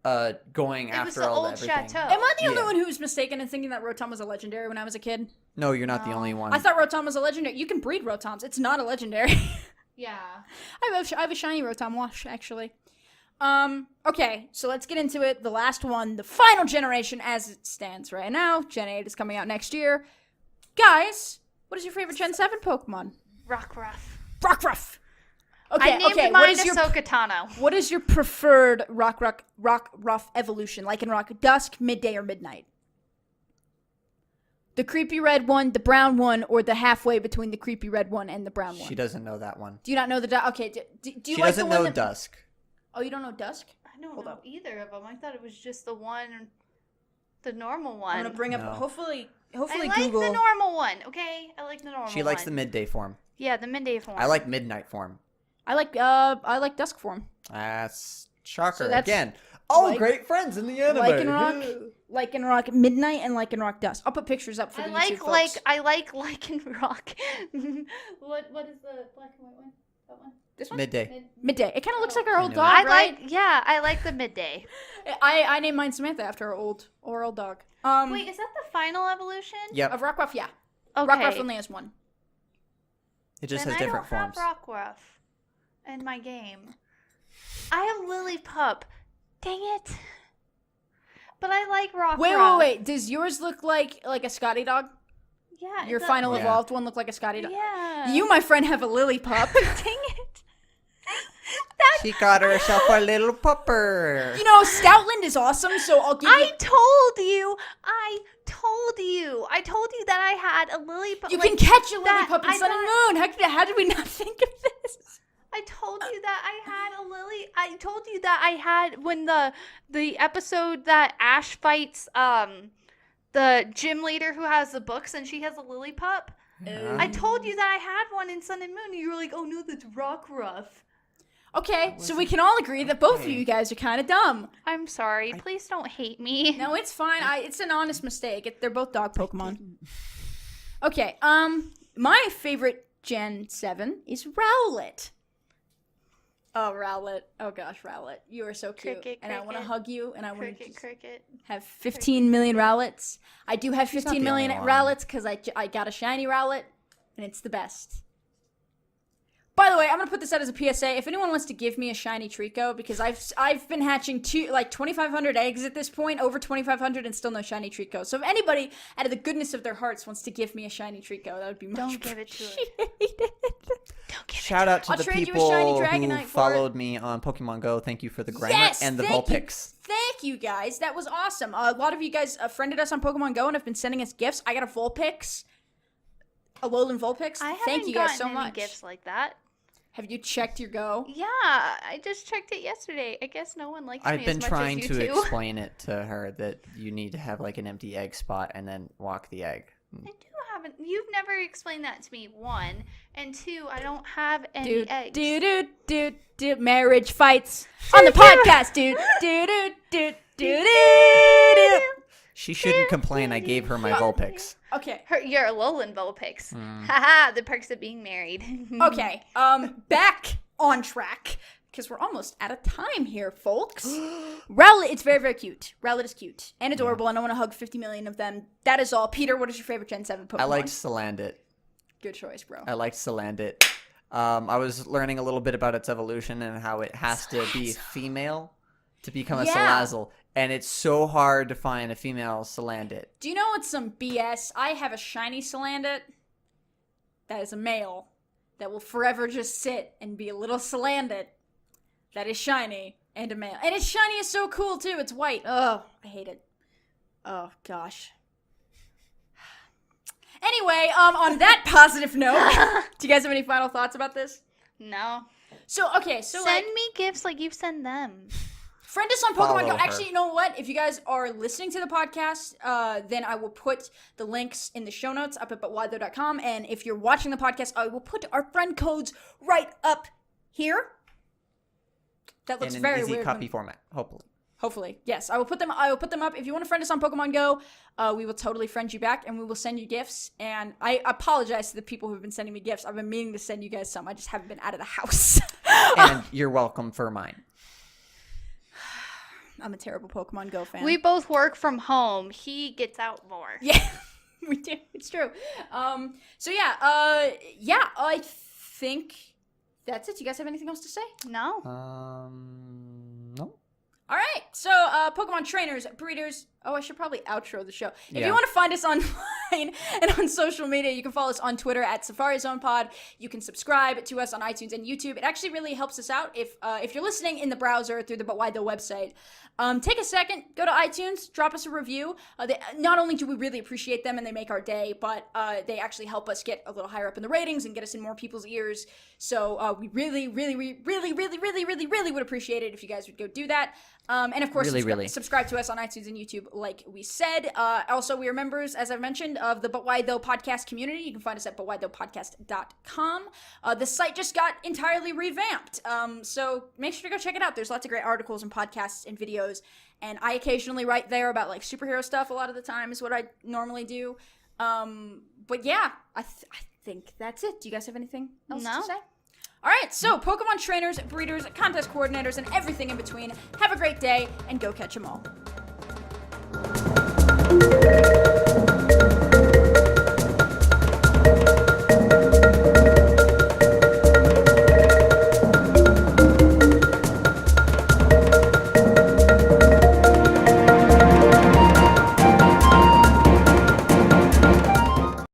Speaker 3: going
Speaker 2: It was
Speaker 3: after
Speaker 2: the
Speaker 3: all
Speaker 2: old
Speaker 3: everything.
Speaker 2: chateau.
Speaker 1: Am I the only
Speaker 3: Yeah.
Speaker 1: one who was mistaken in thinking that Rotom was a legendary when I was a kid?
Speaker 3: No, you're not the only one.
Speaker 1: I thought Rotom was a legendary. You can breed Rotoms. It's not a legendary.
Speaker 2: Yeah.
Speaker 1: I have a shiny Rotom wash, actually. Okay, so let's get into it. The last one, the final generation as it stands right now. Gen 8 is coming out next year. Guys, what is your favorite Gen 7 Pokemon?
Speaker 2: Rockruff.
Speaker 1: Rockruff. Okay,
Speaker 2: I named
Speaker 1: okay.
Speaker 2: mine Ahsoka Tano.
Speaker 1: What is your preferred Rockruff evolution? Like in Rock Dusk, Midday, or Midnight? The creepy red one, the brown one, or the halfway between the creepy red one and the brown one?
Speaker 3: She doesn't know that one.
Speaker 1: Do you not know the okay? Do you
Speaker 3: She
Speaker 1: like
Speaker 3: doesn't
Speaker 1: the one
Speaker 3: know
Speaker 1: that,
Speaker 3: Dusk.
Speaker 1: Oh, you don't know Dusk?
Speaker 2: I don't
Speaker 1: Hold
Speaker 2: know
Speaker 1: up.
Speaker 2: either of them. I thought it was just the one, the normal
Speaker 1: I'm
Speaker 2: one.
Speaker 1: gonna bring up.
Speaker 3: No.
Speaker 1: Hopefully
Speaker 2: I like
Speaker 1: Google.
Speaker 2: the normal one. Okay, I like the normal.
Speaker 3: She likes the
Speaker 2: one.
Speaker 3: midday form.
Speaker 2: Yeah, the midday form.
Speaker 3: I like midnight form.
Speaker 1: I like Dusk form.
Speaker 3: That's shocker
Speaker 1: So that's
Speaker 3: again. Oh,
Speaker 1: like-
Speaker 3: great friends in the anime.
Speaker 1: Lycanroc Midnight and Lycanroc Dusk. I'll put pictures up for the YouTube folks.
Speaker 2: I like Lycanroc. What is the black and white one? That one.
Speaker 1: This one?
Speaker 3: Midday.
Speaker 1: Midday. It kind of looks like our
Speaker 3: I
Speaker 1: old
Speaker 3: knew
Speaker 1: dog,
Speaker 3: it.
Speaker 1: right?
Speaker 2: I like the midday.
Speaker 1: I named mine Samantha after our old dog.
Speaker 2: Wait, is that the final evolution?
Speaker 3: Yep.
Speaker 1: Of Rockruff, yeah.
Speaker 2: Okay.
Speaker 1: Rockruff only has one.
Speaker 3: It just
Speaker 2: Then
Speaker 3: has different
Speaker 2: I don't
Speaker 3: forms.
Speaker 2: have Rockruff in my game. I have Lillipup. Dang it. But I like Rockruff.
Speaker 1: Wait. Does yours look like a Scotty dog?
Speaker 2: Yeah.
Speaker 1: Your
Speaker 2: it's
Speaker 1: final
Speaker 3: Yeah.
Speaker 1: evolved one look like a Scotty dog?
Speaker 2: Yeah.
Speaker 1: You, my friend, have a lily pup.
Speaker 2: Dang it.
Speaker 3: She got herself a little pupper.
Speaker 1: You know, Stoutland is awesome, so I'll give you...
Speaker 2: I told you that I had a Lillipup.
Speaker 1: You can catch a lily
Speaker 2: that-
Speaker 1: pup in
Speaker 2: I
Speaker 1: Sun and Moon. How did we not think of this?
Speaker 2: I told you that I had a lily. I told you that I had when the episode that Ash fights the gym leader who has the books and she has a lily pup.
Speaker 3: Yeah.
Speaker 2: I told you that I had one in Sun and Moon. And you were like, "Oh no, that's Rockruff."
Speaker 1: Okay, so we can all agree that both of you guys are kind of dumb.
Speaker 2: I'm sorry. Please don't hate me.
Speaker 1: No, it's fine. It's an honest mistake. They're both dog Pokemon. Okay, my favorite Gen 7 is Rowlet. Oh, Rowlet. Oh, gosh, Rowlet. You are so cute.
Speaker 2: Cricket,
Speaker 1: and I want to
Speaker 2: cricket.
Speaker 1: hug you, and I want to
Speaker 2: Cricket.
Speaker 1: have 15 million Rowlets. I do have
Speaker 3: She's not
Speaker 1: 15
Speaker 3: the
Speaker 1: million
Speaker 3: only one.
Speaker 1: Rowlets because I got a shiny Rowlet, and it's the best. By the way, I'm gonna put this out as a PSA. If anyone wants to give me a shiny Trico, because I've been hatching 2,500 eggs at this point, over 2,500, and still no shiny Trico. So if anybody, out of the goodness of their hearts, wants to give me a shiny Trico, that would be much
Speaker 2: Don't give it to her.
Speaker 1: appreciated.
Speaker 2: Don't give
Speaker 3: Shout out to
Speaker 1: I'll
Speaker 3: the
Speaker 1: trade you a
Speaker 3: people
Speaker 1: shiny
Speaker 3: who
Speaker 1: Dragonite for it.
Speaker 3: followed me on Pokemon Go. Thank you for the grammar
Speaker 1: Yes,
Speaker 3: and the
Speaker 1: thank you.
Speaker 3: Vulpix.
Speaker 1: Thank you, guys. That was awesome. A lot of you guys friended us on Pokemon Go and have been sending us gifts. I got a Vulpix, a Alolan Vulpix.
Speaker 2: I haven't
Speaker 1: Thank you guys
Speaker 2: gotten
Speaker 1: so
Speaker 2: any
Speaker 1: much.
Speaker 2: gifts like that.
Speaker 1: Have you checked your Go?
Speaker 2: Yeah, I just checked it yesterday. I guess no one likes me
Speaker 3: I've been
Speaker 2: as much
Speaker 3: trying
Speaker 2: as you
Speaker 3: to
Speaker 2: two.
Speaker 3: explain it to her that you need to have like an empty egg spot and then walk the egg.
Speaker 2: I do haven't. You've never explained that to me. 1 and 2. I don't have any
Speaker 1: Dude,
Speaker 2: eggs.
Speaker 1: dude, marriage fights on the podcast, dude. Dude.
Speaker 3: She shouldn't complain. I gave her my Vulpix.
Speaker 1: Okay.
Speaker 2: You're a Alolan Vulpix.
Speaker 3: Mm.
Speaker 2: Haha, the perks of being married.
Speaker 1: Okay. Back on track because we're almost out of time here, folks. Rowlet, it's very, very cute. Rowlet is cute and adorable, and I want to hug 50 million of them. That is all. Peter, what is your favorite Gen 7 Pokemon?
Speaker 3: I liked Salandit.
Speaker 1: Good choice, bro.
Speaker 3: I liked Salandit. I was learning a little bit about its evolution and how it has to be female to become a
Speaker 1: Yeah.
Speaker 3: Salazzle. And it's so hard to find a female Salandit.
Speaker 1: Do you know what's some BS? I have a shiny Salandit that is a male that will forever just sit and be a little Salandit that is shiny and a male. And its shiny is so cool too. It's white. Oh, I hate it. Oh gosh. Anyway, on that positive note, do you guys have any final thoughts about this?
Speaker 2: No.
Speaker 1: So
Speaker 2: Send
Speaker 1: like,
Speaker 2: me gifts like you've sent them.
Speaker 1: friend us on Pokemon
Speaker 3: Follow
Speaker 1: Go.
Speaker 3: her.
Speaker 1: Actually, you know what? If you guys are listening to the podcast, then I will put the links in the show notes up at butwhythough.com. And if you're watching the podcast, I will put our friend codes right up here. That looks
Speaker 3: In an
Speaker 1: very
Speaker 3: easy
Speaker 1: weird.
Speaker 3: copy format, hopefully.
Speaker 1: Hopefully, yes. I will put them up. If you want to friend us on Pokemon Go, we will totally friend you back, and we will send you gifts. And I apologize to the people who've been sending me gifts. I've been meaning to send you guys some. I just haven't been out of the house.
Speaker 3: And you're welcome for mine.
Speaker 1: I'm a terrible Pokemon Go fan.
Speaker 2: We both work from home. He gets out more.
Speaker 1: Yeah, we do. It's true. So yeah, I think that's it. You guys have anything else to say?
Speaker 2: No.
Speaker 3: No.
Speaker 1: All right. So, Pokemon trainers, breeders. Oh, I should probably outro the show. If
Speaker 3: Yeah.
Speaker 1: you want to find us online and on social media, you can follow us on Twitter at Safari Zone Pod. You can subscribe to us on iTunes and YouTube. It actually really helps us out if you're listening in the browser through the But Why Though website. Take a second, go to iTunes, drop us a review. Not only do we really appreciate them and they make our day, but they actually help us get a little higher up in the ratings and get us in more people's ears. So we really would appreciate it if you guys would go do that. And of course,
Speaker 3: Really.
Speaker 1: subscribe to us on iTunes and YouTube, like we said. Also, we are members, as I've mentioned, of the But Why Though podcast community. You can find us at butwhythoughpodcast.com. The site just got entirely revamped, so make sure to go check it out. There's lots of great articles and podcasts and videos, and I occasionally write there about like superhero stuff. A lot of the time is what I normally do. But yeah, I think that's it. Do you guys have anything else
Speaker 2: No.
Speaker 1: to say? All right, so Pokemon trainers, breeders, contest coordinators, and everything in between. Have a great day, and go catch 'em all.